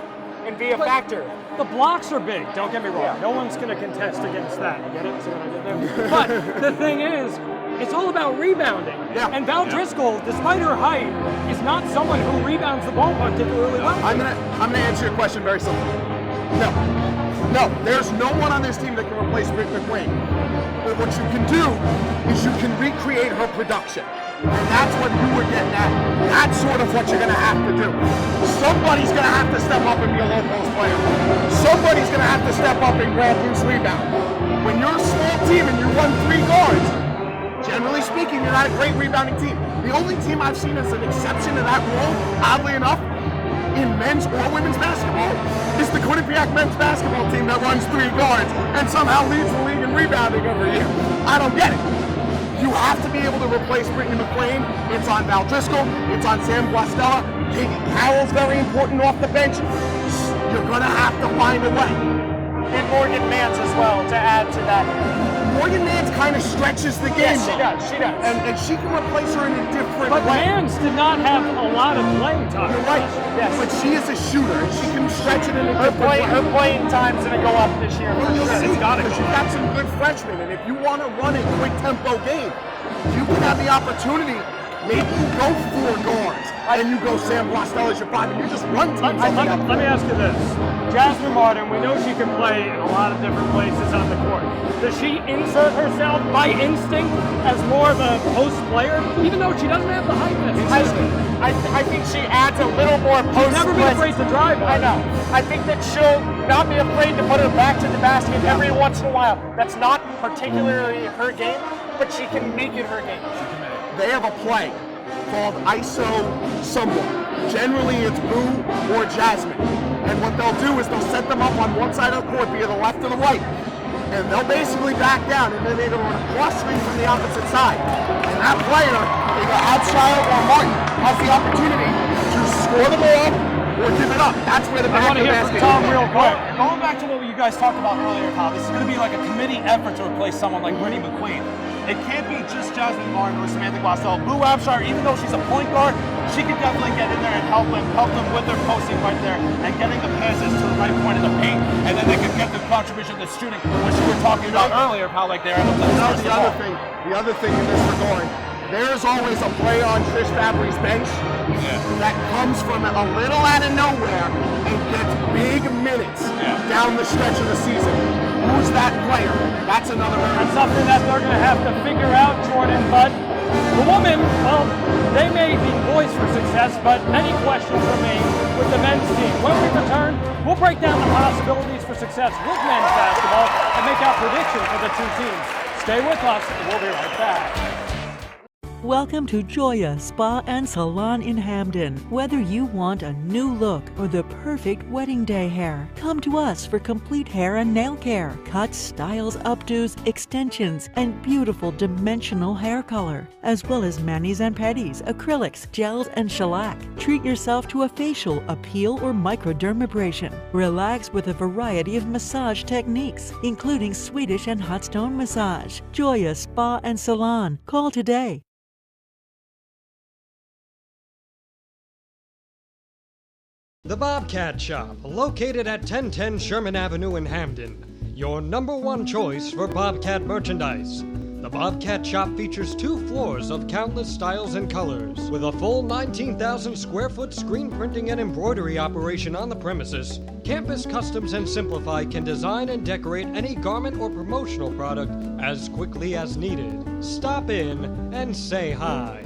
and be a factor. The blocks are big, don't get me wrong. Yeah. No one's going to contest against that. You get it? See what I did there? But the thing is, it's all about rebounding. Yeah. And Val Driscoll, despite her height, is not someone who rebounds the ball particularly well. I'm gonna answer your question very simply. No, there's no one on this team that can replace Britt McQuain. But what you can do is you can recreate her production. And that's what you were getting at. That's sort of what you're going to have to do. Somebody's going to have to step up and be a low post player. Somebody's going to have to step up and grab loose rebound. When you're a small team and you run 3 guards, generally speaking, you're not a great rebounding team. The only team I've seen as an exception to that rule, oddly enough, in men's or women's basketball, is the Quinnipiac men's basketball team that runs 3 guards and somehow leads the league in rebounding every year. I don't get it. You have to be able to replace Brittany McQuain. It's on Val Driscoll. It's on Sam Guastella. Carroll's very important off the bench. You're going to have to find a way. And Morgan Mance as well, to add to that. Morgan Mance kind of stretches the game. Yes, she does. She does. And she can replace her in a different way. But Mance did not have a lot of playing time. You're right. Yes. But she is a shooter, and she can stretch it in a different way. Her playing time's going to go up this year. Well, you'll see, because you've got some good freshmen, and if you want to run a quick tempo game, you can have the opportunity. Maybe you go 4 guards, and you go Sam Guastella as your 5, and you just run teams. Let me ask you this. Jasmine Martin, we know she can play in a lot of different places on the court. Does she insert herself by instinct as more of a post player, even though she doesn't have the height necessarily? I think she adds a little more post. She'll never be afraid to drive. I know. I think that she'll not be afraid to put her back to the basket every once in a while. That's not particularly her game, but she can make it her game. They have a play called ISO someone. Generally it's Boo or Jasmine. And what they'll do is they'll set them up on one side of the court, via the left or the right. And they'll basically back down, and then they're going to run a cross screen from the opposite side. And that player, either Abshire or Martin, has the opportunity to score the ball or give it up. That's where the back of the basket is. Tom real quick. Going back to what you guys talked about earlier, Tom, this is going to be like a committee effort to replace someone like Brittany McQuain. It can't be just Jasmine Martin or Samantha Guastella. Boo Abshire, even though she's a point guard, she can definitely get in there and help them with their posting right there and getting the passes to the right point of the paint, and then they can get the contribution to shooting, which we were talking about earlier, how like they're able to the other thing in this regard, there's always a play on Trish Fabry's bench that comes from a little out of nowhere and gets big minutes down the stretch of the season. Who's that player? That's another one. That's something that they're going to have to figure out, Jordan. But the women, well, they may be poised for success, but many questions remain with the men's team. When we return, we'll break down the possibilities for success with men's basketball and make our prediction for the 2 teams. Stay with us, and we'll be right back. Welcome to Joya Spa and Salon in Hamden. Whether you want a new look or the perfect wedding day hair, come to us for complete hair and nail care, cuts, styles, updos, extensions, and beautiful dimensional hair color, as well as manis and pedis, acrylics, gels, and shellac. Treat yourself to a facial, a peel, or microdermabrasion. Relax with a variety of massage techniques, including Swedish and hot stone massage. Joya Spa and Salon. Call today. The Bobcat Shop, located at 1010 Sherman Avenue in Hamden. Your #1 choice for Bobcat merchandise. The Bobcat Shop features 2 floors of countless styles and colors. With a full 19,000 square foot screen printing and embroidery operation on the premises, Campus Customs and Simplify can design and decorate any garment or promotional product as quickly as needed. Stop in and say hi.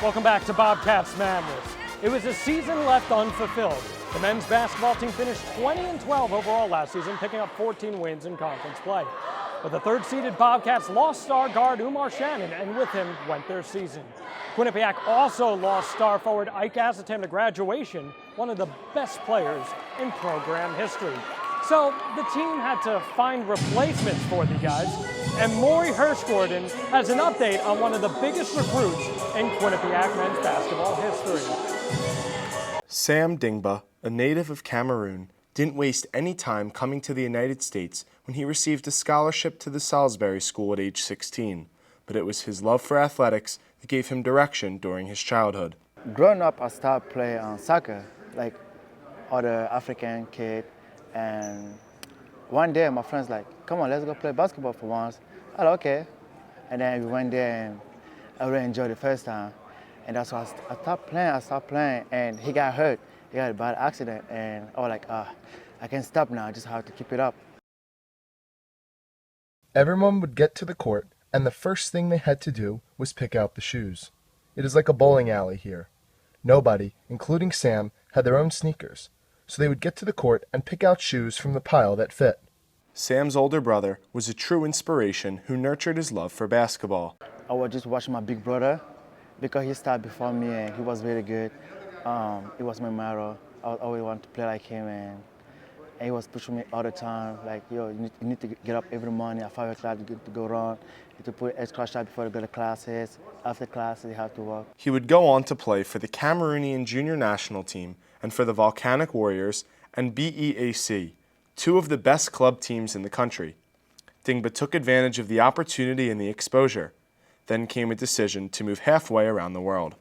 Welcome back to Bobcats Madness. It was a season left unfulfilled. The men's basketball team finished 20-12 overall last season, picking up 14 wins in conference play. But the third-seeded Bobcats lost star guard Umar Shannon, and with him went their season. Quinnipiac also lost star forward Ike Azatam to graduation, one of the best players in program history. So the team had to find replacements for the guys, and Maury Hirsch-Gordon has an update on one of the biggest recruits in Quinnipiac men's basketball history. Sam Dingba, a native of Cameroon, didn't waste any time coming to the United States when he received a scholarship to the Salisbury School at age 16, but it was his love for athletics that gave him direction during his childhood. Growing up, I started playing soccer, like other African kids. And one day, my friends like, come on, let's go play basketball for once. I said, okay. And then we went there, and I really enjoyed the first time. And that's why I stopped playing, and he got hurt. He had a bad accident, and I was like, I can't stop now, I just have to keep it up. Everyone would get to the court, and the first thing they had to do was pick out the shoes. It is like a bowling alley here. Nobody, including Sam, had their own sneakers. So they would get to the court and pick out shoes from the pile that fit. Sam's older brother was a true inspiration who nurtured his love for basketball. I was just watching my big brother because he started before me and he was very good. He was my model. I always wanted to play like him, and he was pushing me all the time. Like, yo, you need to get up every morning at 5 o'clock to go run. You need to put extra shot before you go to classes. After classes, you have to work. He would go on to play for the Cameroonian junior national team and for the Volcanic Warriors and BEAC, 2 of the best club teams in the country. Dingba took advantage of the opportunity and the exposure. Then came a decision to move halfway around the world.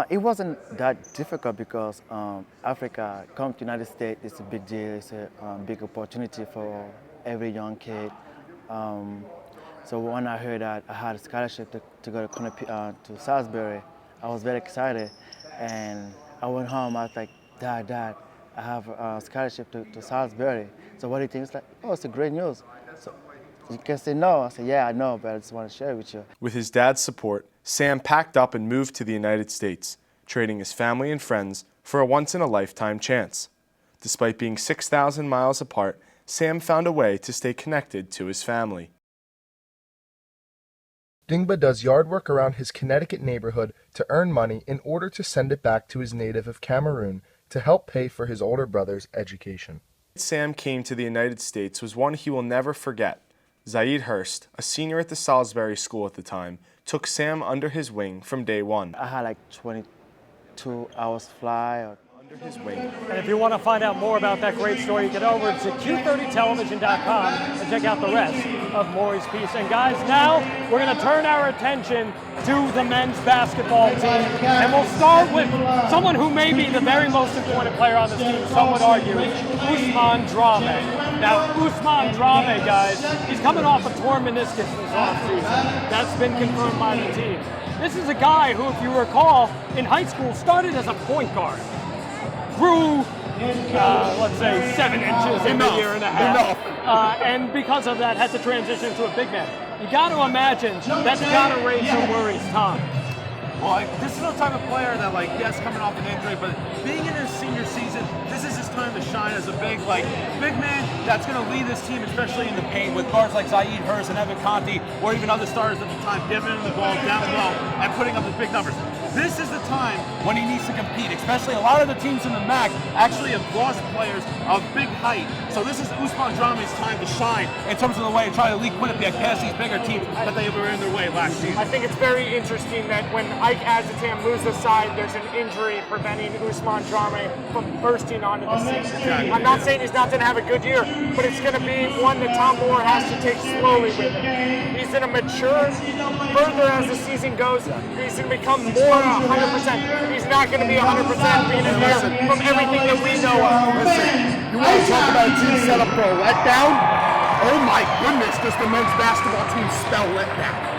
It wasn't that difficult because Africa, come to the United States, it's a big deal. It's a big opportunity for every young kid. So when I heard that I had a scholarship to go to Salisbury, I was very excited. And I went home, I was like, Dad, I have a scholarship to Salisbury. So what do you think? It's like, oh, it's a great news. So you can say no. I said, yeah, I know, but I just want to share it with you. With his dad's support, Sam packed up and moved to the United States, trading his family and friends for a once-in-a-lifetime chance. Despite being 6,000 miles apart, Sam found a way to stay connected to his family. Dingba does yard work around his Connecticut neighborhood to earn money in order to send it back to his native of Cameroon to help pay for his older brother's education. Sam came to the United States was one he will never forget. Zaid Hurst, a senior at the Salisbury School at the time, took Sam under his wing from day one. I had like 22 hours fly. Under his wing. And if you want to find out more about that great story, you can go over to Q30television.com and check out the rest of Maury's piece. And guys, now we're going to turn our attention to the men's basketball team. And we'll start with someone who may be the very most important player on this team, some would argue, Ousmane Dramé. Now, Ousmane Dramé, guys, he's coming off a torn meniscus this offseason. That's been confirmed by the team. This is a guy who, if you recall, in high school started as a point guard. Grew, let's say, 7 inches in a year and a half. And because of that, had to transition to a big man. You got to imagine that's got to raise some worries, Tom. Well, this is the type of player that, like, yes, coming off an injury, but being in his senior season, this is his time to shine as a big man that's going to lead this team, especially in the paint, with guards like Zaid Hurst and Evan Conti, or even other starters at the time, giving him the ball down low and putting up his big numbers. This is the time when he needs to compete, especially a lot of the teams in the MAC actually have lost players of big height. So this is Ousmane Dramé's time to shine in terms of the way to try to lead Quinnipiac past these bigger teams that they were in their way last season. I think it's very interesting that when Ike Azetam moves aside, there's an injury preventing Ousmane Dramé from bursting onto the scene. Exactly. I'm not saying he's not going to have a good year, but it's going to be one that Tom Moore has to take slowly with him. He's going to mature further as the season goes. He's going to become more 100%. He's not going to be 100% being in there from everything that we know of. Listen, you want to talk about a team set up for a letdown? Oh my goodness, does the men's basketball team spell letdown?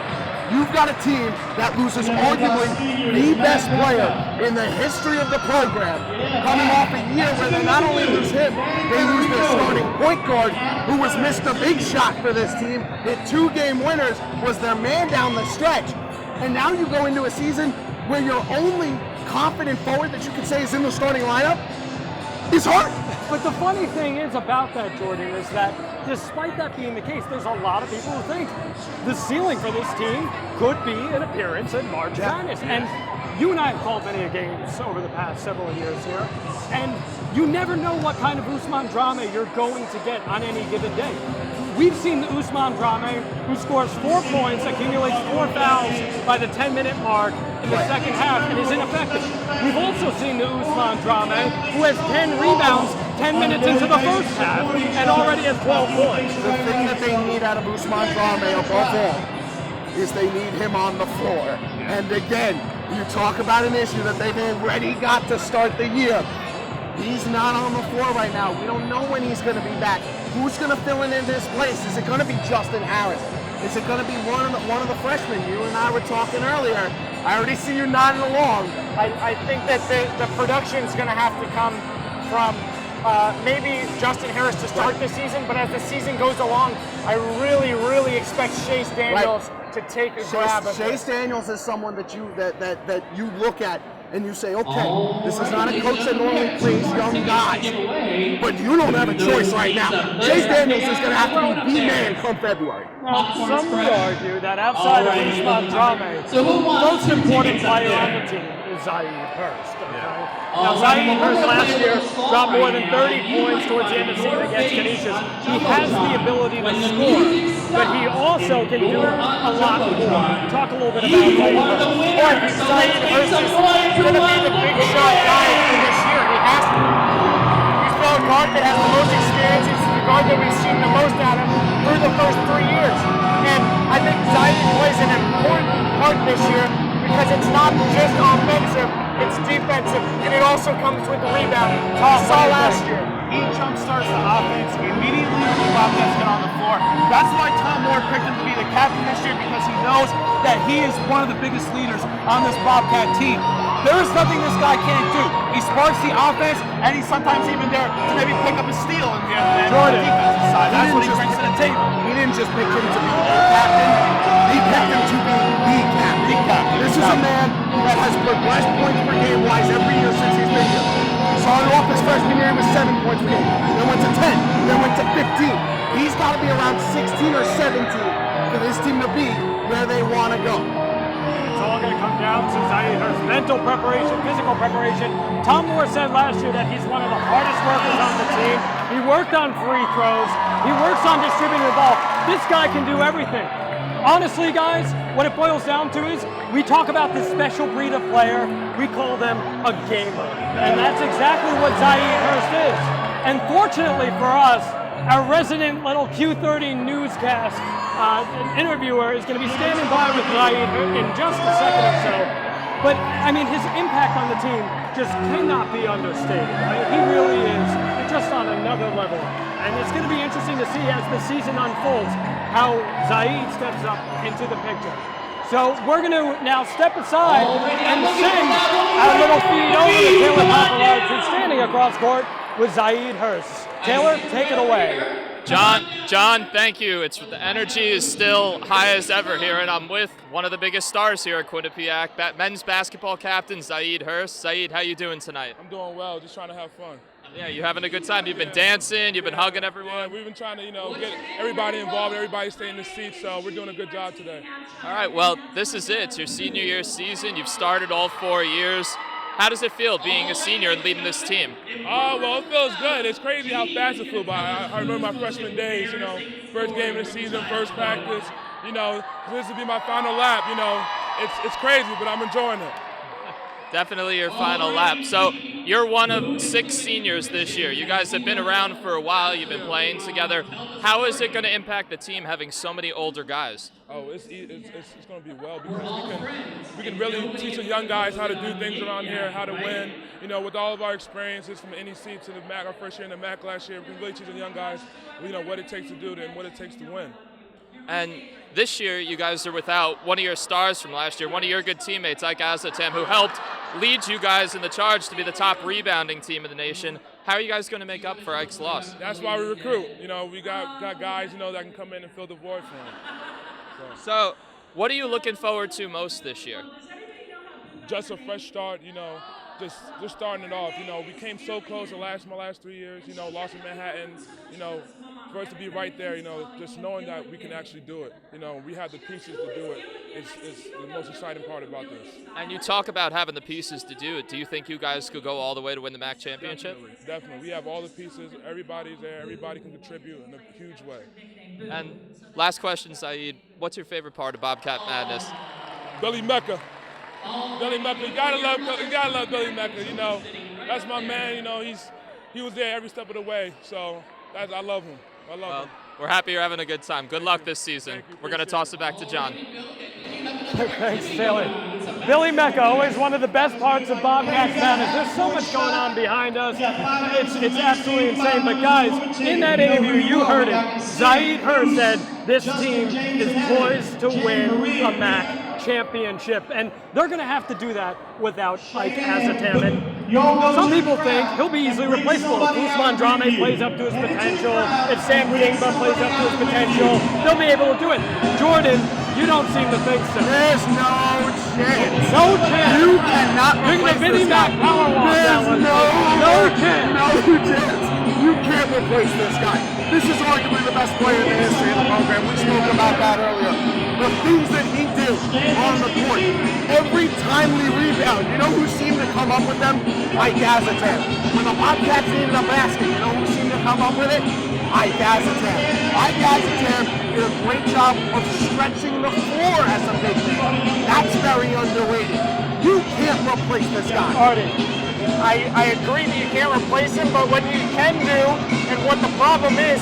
You've got a team that loses arguably the best player in the history of the program, coming off a year where they not only lose him, they lose their starting point guard, who was Mr. Big Shot for this team, hit 2 game winners, was their man down the stretch. And now you go into a season where your only confident forward that you can say is in the starting lineup is Hart. But the funny thing is about that, Jordan, is that despite that being the case, there's a lot of people who think the ceiling for this team could be an appearance at March Madness. And you and I have called many games over the past several years here, and you never know what kind of Ousmane Dramé you're going to get on any given day. We've seen the Ousmane Dramé who scores 4 points, accumulates 4 fouls by the 10-minute mark in the second half, and is ineffective. We've also seen the Ousmane Dramé who has 10 rebounds 10 minutes into the first half and already has 12 points. The thing that they need out of Ousmane Dramé above all is they need him on the floor. And again, you talk about an issue that they've already got to start the year. He's not on the floor right now. We don't know when he's going to be back. Who's going to fill in his place? Is it going to be Justin Harris? Is it going to be one of the freshmen? You and I were talking earlier. I already see you nodding along. I think that the production is going to have to come from maybe Justin Harris to start the season, but as the season goes along, I really expect Chase Daniels to take a grab of Chase Daniels is someone that you look at and you say, okay, this is not a coach that normally plays young guys, but you don't have a choice right now. Chase Daniels is going to have to be the man come February. Now, some would argue that outside of Ousmane Dramé, the most important player on the team is Zaid Hurst. Now, Zaid Hurst last year dropped more than 30 points towards the end of the season against Canisius. He has the ability to score, but he also can do a lot more. Talk a little bit about Zaid Hurst. Zaid Hurst is going to be the big shot guy this year. He has to. He's the guard that has the most experience. He's the guard that we've seen the most out of through the first 3 years. And I think Zaid plays an important part this year because it's not just offensive, it's defensive, and it also comes with the rebounding. We saw last year. He jumpstarts the offense immediately when the Bobcats get on the floor. That's why Tom Moore picked him to be the captain this year, because he knows that he is one of the biggest leaders on this Bobcat team. There is nothing this guy can't do. He sparks the offense, and he's sometimes even there to maybe pick up a steal on the defensive side. That's what he brings to the table. He didn't just pick him to be a captain. He picked him to be the captain. This is a man that has progressed points per game wise every year since he's been here. Started off his freshman year with 7 points per game, then went to 10, then went to 15. He's got to be around 16 or 17 for this team to be where they want to go. It's all going to come down to Zaid Hurst. Mental preparation, physical preparation. Tom Moore said last year that he's one of the hardest workers on the team. He worked on free throws. He works on distributing the ball. This guy can do everything. Honestly, guys, what it boils down to is we talk about this special breed of player. We call them a gamer. And that's exactly what Zaid Hurst is. And fortunately for us, our resident little Q30 newscast interviewer is going to be standing by with Zaid in just a second or so. But, I mean, his impact on the team just cannot be understated. Right? He really is just on another level. And it's going to be interesting to see as the season unfolds how Zaid steps up into the picture. So we're going to now step aside and sing our little feed over to Taylor Papalards, who's standing across court with Zaid Hurst. Taylor, take it away. John, thank you. The energy is still high as ever here, and I'm with one of the biggest stars here at Quinnipiac, men's basketball captain Zaid Hurst. Zaid, how you doing tonight? I'm doing well, just trying to have fun. Yeah, you having a good time? You've been dancing, you've been hugging everyone? Yeah, we've been trying to, get everybody involved, everybody stay in the seats, so we're doing a good job today. All right, well, this is it. It's your senior year season. You've started all 4 years. How does it feel being a senior and leading this team? Well, it feels good. It's crazy how fast it flew by. I remember my freshman days, first game of the season, first practice. This will be my final lap. It's crazy, but I'm enjoying it. Definitely your final lap. So you're one of 6 seniors this year. You guys have been around for a while. You've been playing together. How is it going to impact the team having so many older guys? Oh, it's going to be well because we can really teach the young guys how to do things around here, how to win. With all of our experiences from NEC to the MAC, our first year in the MAC last year, we can really teach the young guys, what it takes to do it and what it takes to win. And this year, you guys are without one of your stars from last year, one of your good teammates, Ike Azotam, who helped lead you guys in the charge to be the top rebounding team in the nation. How are you guys going to make up for Ike's loss? That's why we recruit. We got guys, that can come in and fill the void for him. So what are you looking forward to most this year? Just a fresh start, just starting it off. We came so close my last 3 years, lost in Manhattan, for us to be right there, just knowing that we can actually do it. We have the pieces to do it is the most exciting part about this. And you talk about having the pieces to do it. Do you think you guys could go all the way to win the MAC championship? Definitely. We have all the pieces. Everybody's there. Everybody can contribute in a huge way. And last question, Zaid. What's your favorite part of Bobcat Madness? Billy Mecca. Billy Mecca. You gotta love Billy Mecca. That's my man. He was there every step of the way. So I love him. We're happy you're having a good time. Good luck this season. We're going to toss it back to John. Thanks, Taylor. Billy Mecca, always one of the best parts of Bobcats Madness. There's so much going on behind us. It's absolutely insane. But guys, in that interview, you heard it. Zaid Hurst said this team is poised to win a MAC championship, and they're going to have to do that without Ike Azotam. And some people think he'll be easily replaceable. If Ousmane Drame plays up to his potential, if Sam Dingba plays up to his potential, they'll be able to do it. Jordan, you don't seem to think so. There's no chance. No chance. You cannot replace this guy. There's no chance. No chance. You can't replace this guy. This is arguably the best player in the history of the program. We spoke about that earlier. The things that he did on the court, every timely rebound, you know who seemed to come up with them? Ike Azotam. When the Bobcats needed a basket, you know who seemed to come up with it? Ike Azotam. Ike Azotam did a great job of stretching the floor as a big man. That's very underrated. You can't replace this guy. Artie, I agree that you can't replace him, but what you can do, and what the problem is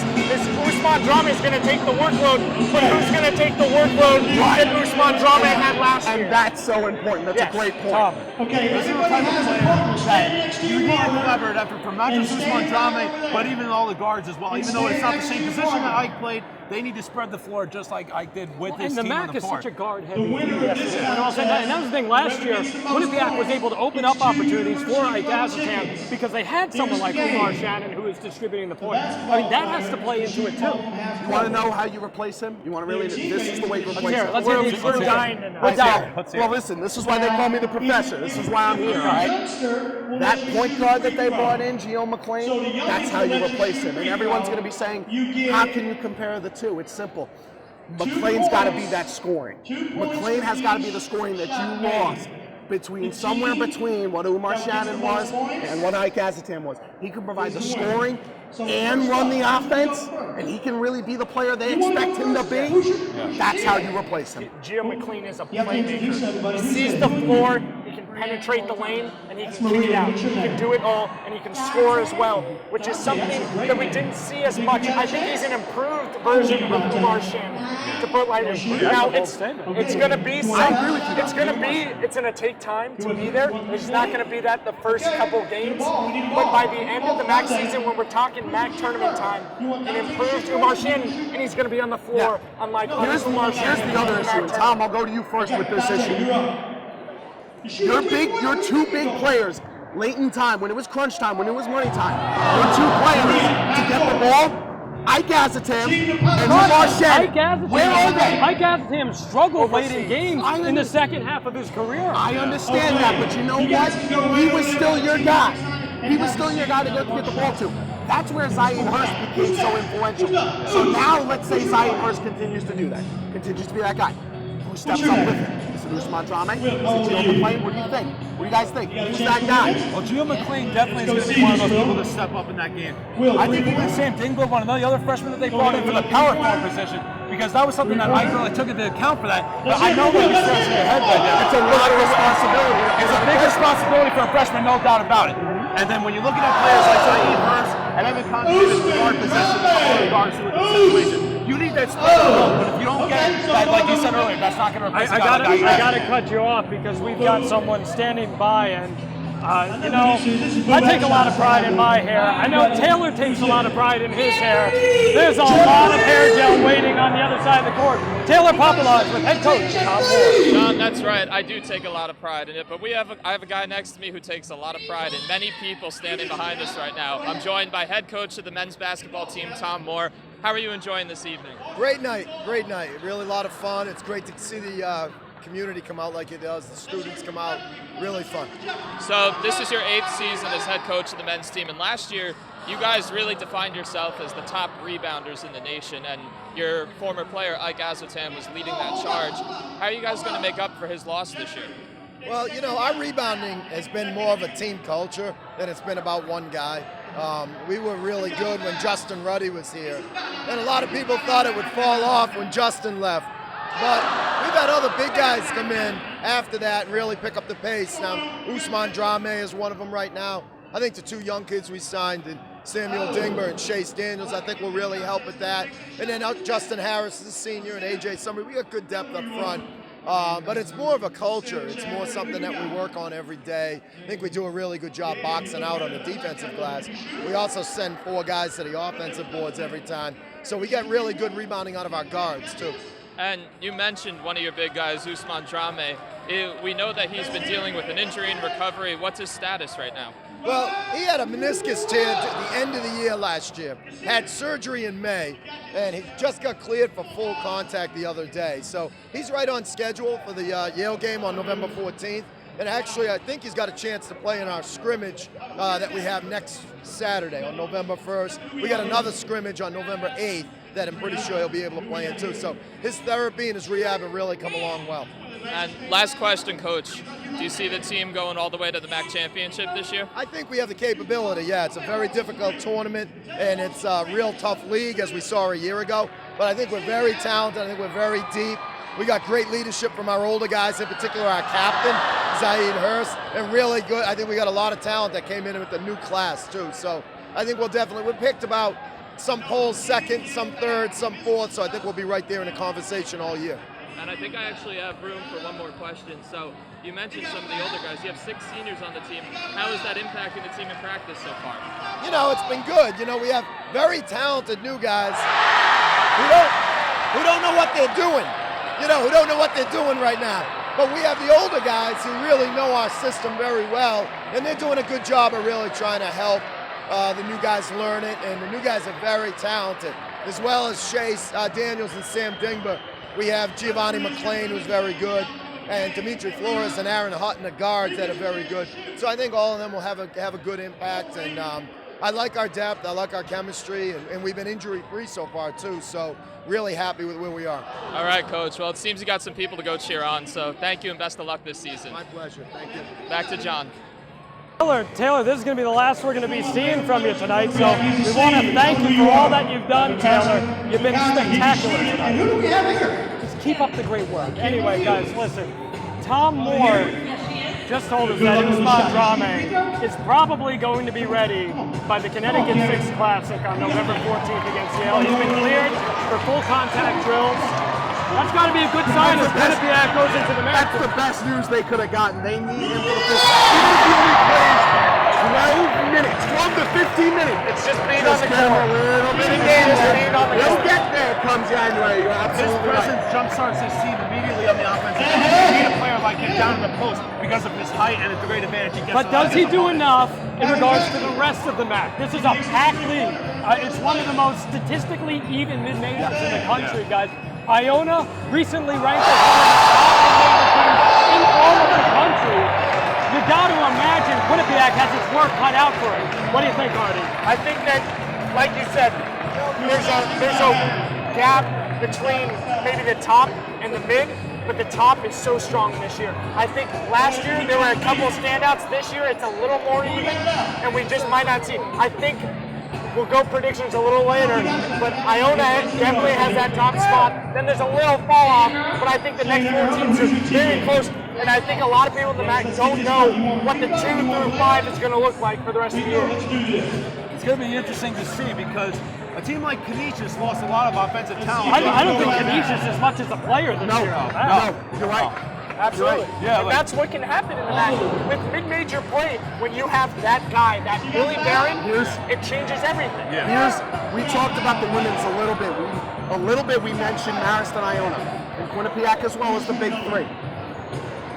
Ousmane Drame is going to take the workload, but who's going to take the workload that Ousmane Drame had last year? And that's so important. That's a great point. Tom. Okay, this is the type of player that you need a collaborative effort from not just Ousmane Drame, but even all the guards as well. Even though it's not the same position that Ike played, they need to spread the floor just like Ike did with his team on the court. And the MAC is such a guard-heavy team. And that was the thing last year. Quinnipiac was able to open up opportunities for Ike Azotam because they had someone like Umar Shannon who is distributing the points. I mean, that has to play into it too. You want to know how you replace him? You want to really? This is the way you replace him. We're dying to know. Well, listen. This is why they call me the professor. This is why I'm here. All right. That point guard that they brought in, Gio McLean. That's how you replace him. And everyone's going to be saying, how can you compare the two? It's simple. McLean's got to be that scoring. McLean has got to be the scoring that you lost somewhere between what Umar Shannon was and what Ike Azotam was. He can provide the scoring and run the offense, and he can really be the player they expect him to be. That's how you replace him. Gio McLean is a playmaker. He sees the floor, he can penetrate the lane, and he can kick it out. He can do it all, and he can score as well, which is something that we didn't see as much. I think he's an improved version of Umar Shannon, to put lightly. Now, it's going to be it's going to take time to be there. It's not going to be that the first couple games, but by the end of the MAC season, when we're talking MAC tournament time, an improved Umar Shannon, and he's going to be on the floor, unlike Here's Umar Shannon. the other issue, and Tom, I'll go to you first with this issue. Your two big players, late in time, when it was crunch time, when it was money time, your two players to get the ball, Ike Azotam and Umar Shannon. Where are they? Ike Azotam struggled late in games in the second half of his career. I understand that, but you know what? He was still your guy. He was still your guy to get the ball to. That's where Zion Hurst became so influential. So now let's say Zion Hurst continues to do that, continues to be that guy. Who steps up with him? Is it Usman Drame? Is it Gio McLean? What do you think? What do you guys think? Who's that guy? Well, Gio McLean definitely is going to be one of those people to step up in that game. I think even Sam Dingler, one of the other freshmen that they brought in for the power forward position, because that was something that I really took into account for that. But I know what you're scratching your head right now. It's a lot of responsibility. It's a big responsibility for a freshman, no doubt about it. And then when you're looking at players like Zion Hurst and Evan Constantine in guard possession, guards with the situation, you need that split up. But if you don't get that, like you said earlier, that's not going to replace I gotta cut you off because we've got someone standing by, and I take a lot of pride in my hair. I know Taylor takes a lot of pride in his hair. There's a lot of hair gel waiting on the other side of the court. Taylor Popolaj with head coach Tom Moore. John, that's right. I do take a lot of pride in it, but I have a guy next to me who takes a lot of pride in many people standing behind us right now. I'm joined by head coach of the men's basketball team, Tom Moore. How are you enjoying this evening? Great night. Really a lot of fun. It's great to see the community come out like it does. The students come out. Really fun. So this is your 8th season as head coach of the men's team, and last year you guys really defined yourself as the top rebounders in the nation, and your former player Ike Azotam was leading that charge. How are you guys going to make up for his loss this year? Well, our rebounding has been more of a team culture than it's been about one guy. We were really good when Justin Ruddy was here, and a lot of people thought it would fall off when Justin left. But we've had other big guys come in after that and really pick up the pace. Now, Usman Drame is one of them right now. I think the two young kids we signed, and Samuel Dingber and Chase Daniels, I think will really help with that. And then Justin Harris is a senior, and AJ Summer. We got good depth up front. But it's more of a culture. It's more something that we work on every day. I think we do a really good job boxing out on the defensive glass. We also send 4 guys to the offensive boards every time. So we get really good rebounding out of our guards, too. And you mentioned one of your big guys, Usman Drame. We know that he's been dealing with an injury and recovery. What's his status right now? Well, he had a meniscus tear at the end of the year last year, had surgery in May, and he just got cleared for full contact the other day. So he's right on schedule for the Yale game on November 14th. And actually, I think he's got a chance to play in our scrimmage that we have next Saturday on November 1st. We got another scrimmage on November 8th that I'm pretty sure he'll be able to play in too. So his therapy and his rehab have really come along well. And last question, Coach. Do you see the team going all the way to the MAC championship this year? I think we have the capability, yeah. It's a very difficult tournament, and it's a real tough league, as we saw a year ago. But I think we're very talented. I think we're very deep. We got great leadership from our older guys, in particular our captain, Zion Hurst, and really good. I think we got a lot of talent that came in with the new class, too. So I think we picked about some polls second, some third, some fourth, so I think we'll be right there in the conversation all year. And I think I actually have room for one more question. So you mentioned some of the older guys. You have 6 seniors on the team. How is that impacting the team in practice so far? It's been good. We have very talented new guys who don't know what they're doing. Who don't know what they're doing right now. But we have the older guys who really know our system very well, and they're doing a good job of really trying to help the new guys learn it, and the new guys are very talented, as well as Chase Daniels and Sam Dingber. We have Giovanni McLean, who's very good, and Dimitri Flores and Aaron Hutton, the guards that are very good. So I think all of them will have a good impact, and I like our depth, I like our chemistry, and we've been injury-free so far too, so really happy with where we are. All right, Coach. Well, it seems you got some people to go cheer on, so thank you and best of luck this season. My pleasure. Thank you. Back to John. Taylor, this is going to be the last we're going to be seeing from you tonight, so we want to thank you for all that you've done, Taylor. You've been spectacular tonight. Just keep up the great work. Anyway, guys, listen. Tom Moore just told us that Usman Drame is probably going to be ready by the Connecticut 6 Classic on November 14th against Yale. He's been cleared for full contact drills. That's got to be a good sign as Quinnipiac goes into the match. That's the best news they could have gotten. They need him for the full. Even if he only plays 12 minutes, 12 to 15 minutes. It's just being on the court. He'll get there come January. You're absolutely His presence jumpstarts his team immediately on the offensive end. You need a player like him down in the post because of his height and the great advantage he gets. But does he do enough in regards to the rest of the MAC? This is a packed league. It's one of the most statistically even mid-majors in the country, guys. Iona recently ranked as one of the top mid-major teams in all of the country. You got to imagine Quinnipiac has its work cut out for it. What do you think, Artie? I think that, like you said, there's a gap between maybe the top and the mid, but the top is so strong this year. I think last year there were a couple of standouts. This year it's a little more even, and we just might not see. I think we'll go predictions a little later, but Iona definitely has that top spot. Then there's a little fall off, but I think the next 4 teams are very close. And I think a lot of people in the MAC don't know what the 2 through 5 is going to look like for the rest of the year. It's going to be interesting to see because a team like Canisius lost a lot of offensive talent. I don't think Canisius as much as a player this year. No, you're right. Absolutely. Yeah, and that's what can happen in the MAC. With mid-major play, when you have that guy, that Billy Barron, it changes everything. We talked about the women's a little bit. We mentioned Marist and Iona and Quinnipiac as well as the big 3.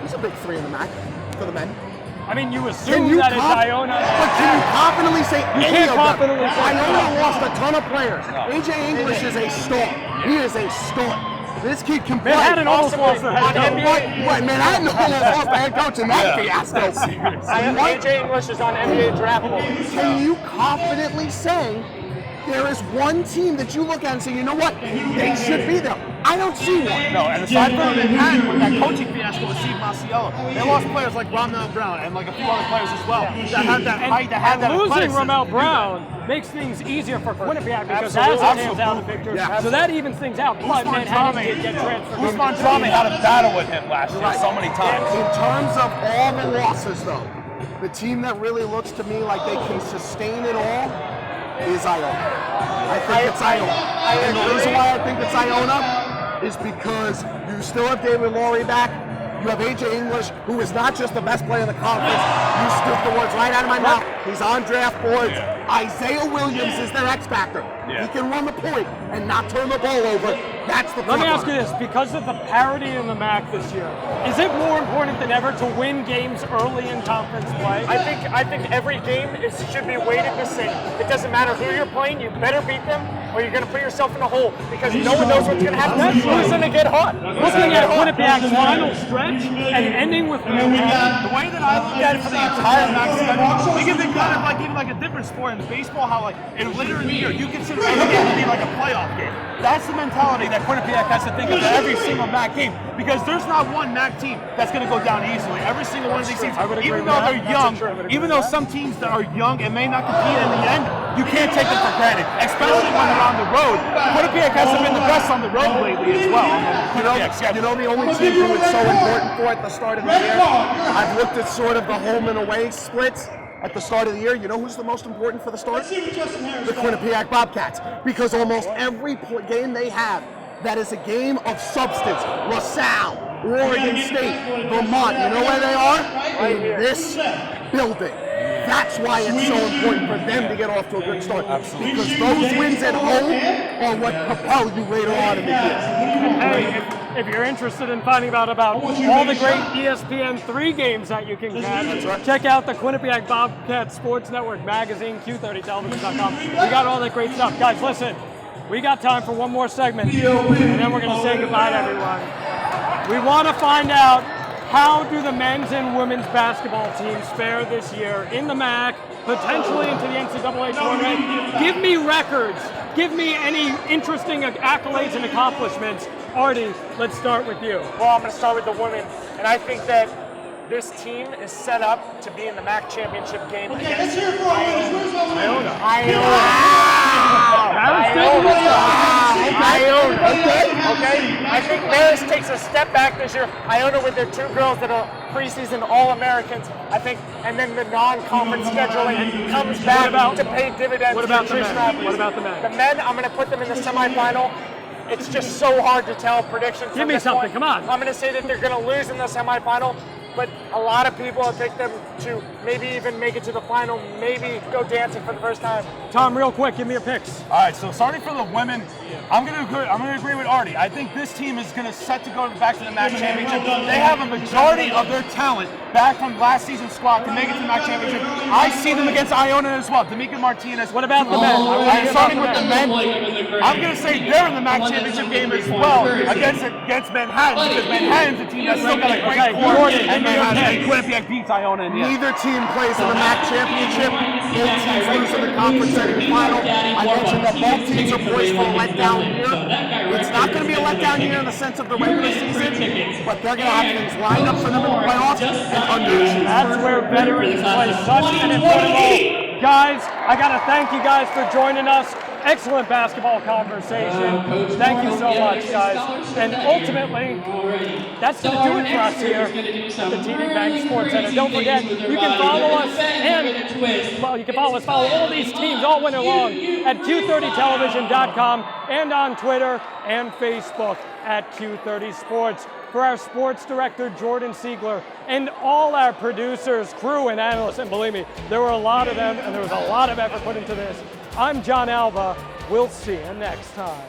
Who's a big 3 in the MAC for the men? I mean, you assume that it's Iona. But can you confidently say any of them? Confidently say Iona lost a ton of players. AJ English is a star. He is a star. This kid can play. Manhattan almost lost their head coach. What? Manhattan almost lost their head coach in that fiasco. AJ English is on NBA draft board. Can you confidently say there is one team that you look at and say, you know what, they should be there? I don't see one. No, and aside from Manhattan with that coaching fiasco with Steve Masiello, they lost players like Ramel Brown and like a few other players as well that have that height, that have that losing athleticism. Ramel Brown makes things easier for Quinnipiac because Azartan's out of the picture. So that evens things out. But Manhattan did get transferred. Usman Drame had a battle with him last year so many times. In terms of all the losses, though, the team that really looks to me like they can sustain it all is Iona. I think it's Iona. And the reason why I think it's Iona is because you still have David Laurie back. You have AJ English, who is not just the best player in the conference. You took the words right out of my mouth. He's on draft boards. Isaiah Williams is their X factor. He can run the point and not turn the ball over. That's the Let me ask you this, because of the parity in the MAC this year, is it more important than ever to win games early in conference play? I think every game should be weighted the same. It doesn't matter who you're playing, you better beat them or you're going to put yourself in a hole because no one knows what's going to happen. Who's going to get hot? Looking at Quinnipiac's final stretch and ending with the way that I look at it for the entire MAC schedule, we can think kind of like even like a different sport in baseball, how like in later in the year you consider every game to be like a playoff game. That's the mentality that Quinnipiac has to think of every single MAC game because there's not one MAC team that's going to go down easily. Every single one of these teams, even though they're young, even though some teams that are young and may not compete in the end, you can't take them for granted, especially when they're on the road. Quinnipiac hasn't been the best on the road lately as well. You know the only team who it's so important for at the start of the year? I've looked at sort of the home and away splits at the start of the year. You know who's the most important for the start? The Quinnipiac Bobcats. Because almost every game they have, that is a game of substance. LaSalle, Oregon State, Vermont. You know where they are? In this building. That's why it's so important for them to get off to a good start. Because those wins at home are what propel you later on in the year. Hey, if you're interested in finding out about all the great ESPN 3 games that you can catch, check out the Quinnipiac Bobcats Sports Network magazine, Q30television.com. We got all that great stuff. Guys, listen, we got time for one more segment, and then we're going to say goodbye to everyone. We want to find out How do the men's and women's basketball teams fare this year in the MAC, potentially into the NCAA tournament? Give me records. Give me any interesting accolades and accomplishments. Artie, let's start with you. Well, I'm going to start with the women, and I think that this team is set up to be in the MAC championship game against Iona. Okay. I think Marist takes a step back this year. Iona with their 2 girls that are preseason All-Americans, I think, and then the non-conference scheduling comes back to pay dividends. What about the men? Athletes. What about the men? The men, I'm going to put them in the semifinal. It's just so hard to tell predictions. Give me something, come on. I'm going to say that they're going to lose in the semifinal, but a lot of people have picked them to maybe even make it to the final, maybe go dancing for the first time. Tom, real quick, give me your picks. All right, so starting for the women, I'm going to agree with Artie. I think this team is going to set to go back to the MAC championship. They have a majority of their talent back from last season's squad to make it to the MAC championship. I see them against Iona as well. D'Amica Martinez. What about the men? Starting with the men, I'm going to say they're in the MAC championship game as well against Manhattan, because Manhattan's a team that's still got a great core, and Quinnipiac beats Iona in the end. Neither team plays in the MAC championship. Both teams lose in the conference semifinal. I mentioned that both teams are poised for a letdown year. It's not going to be a letdown year in the sense of the regular season, but they're going to have things lined up for them in the playoffs and underachievers. That's where veterans play such an important role. Guys, I got to thank you guys for joining us. Excellent basketball conversation. Thank you so much, guys. And ultimately, that's going to do it for us here at the TD Bank Sports Center. Don't forget, you can follow us follow all these teams all winter long at Q30television.com and on Twitter and Facebook at Q30 Sports. For our sports director, Jordan Siegler, and all our producers, crew, and analysts, and believe me, there were a lot of them, and there was a lot of effort put into this. I'm John Alba. We'll see you next time.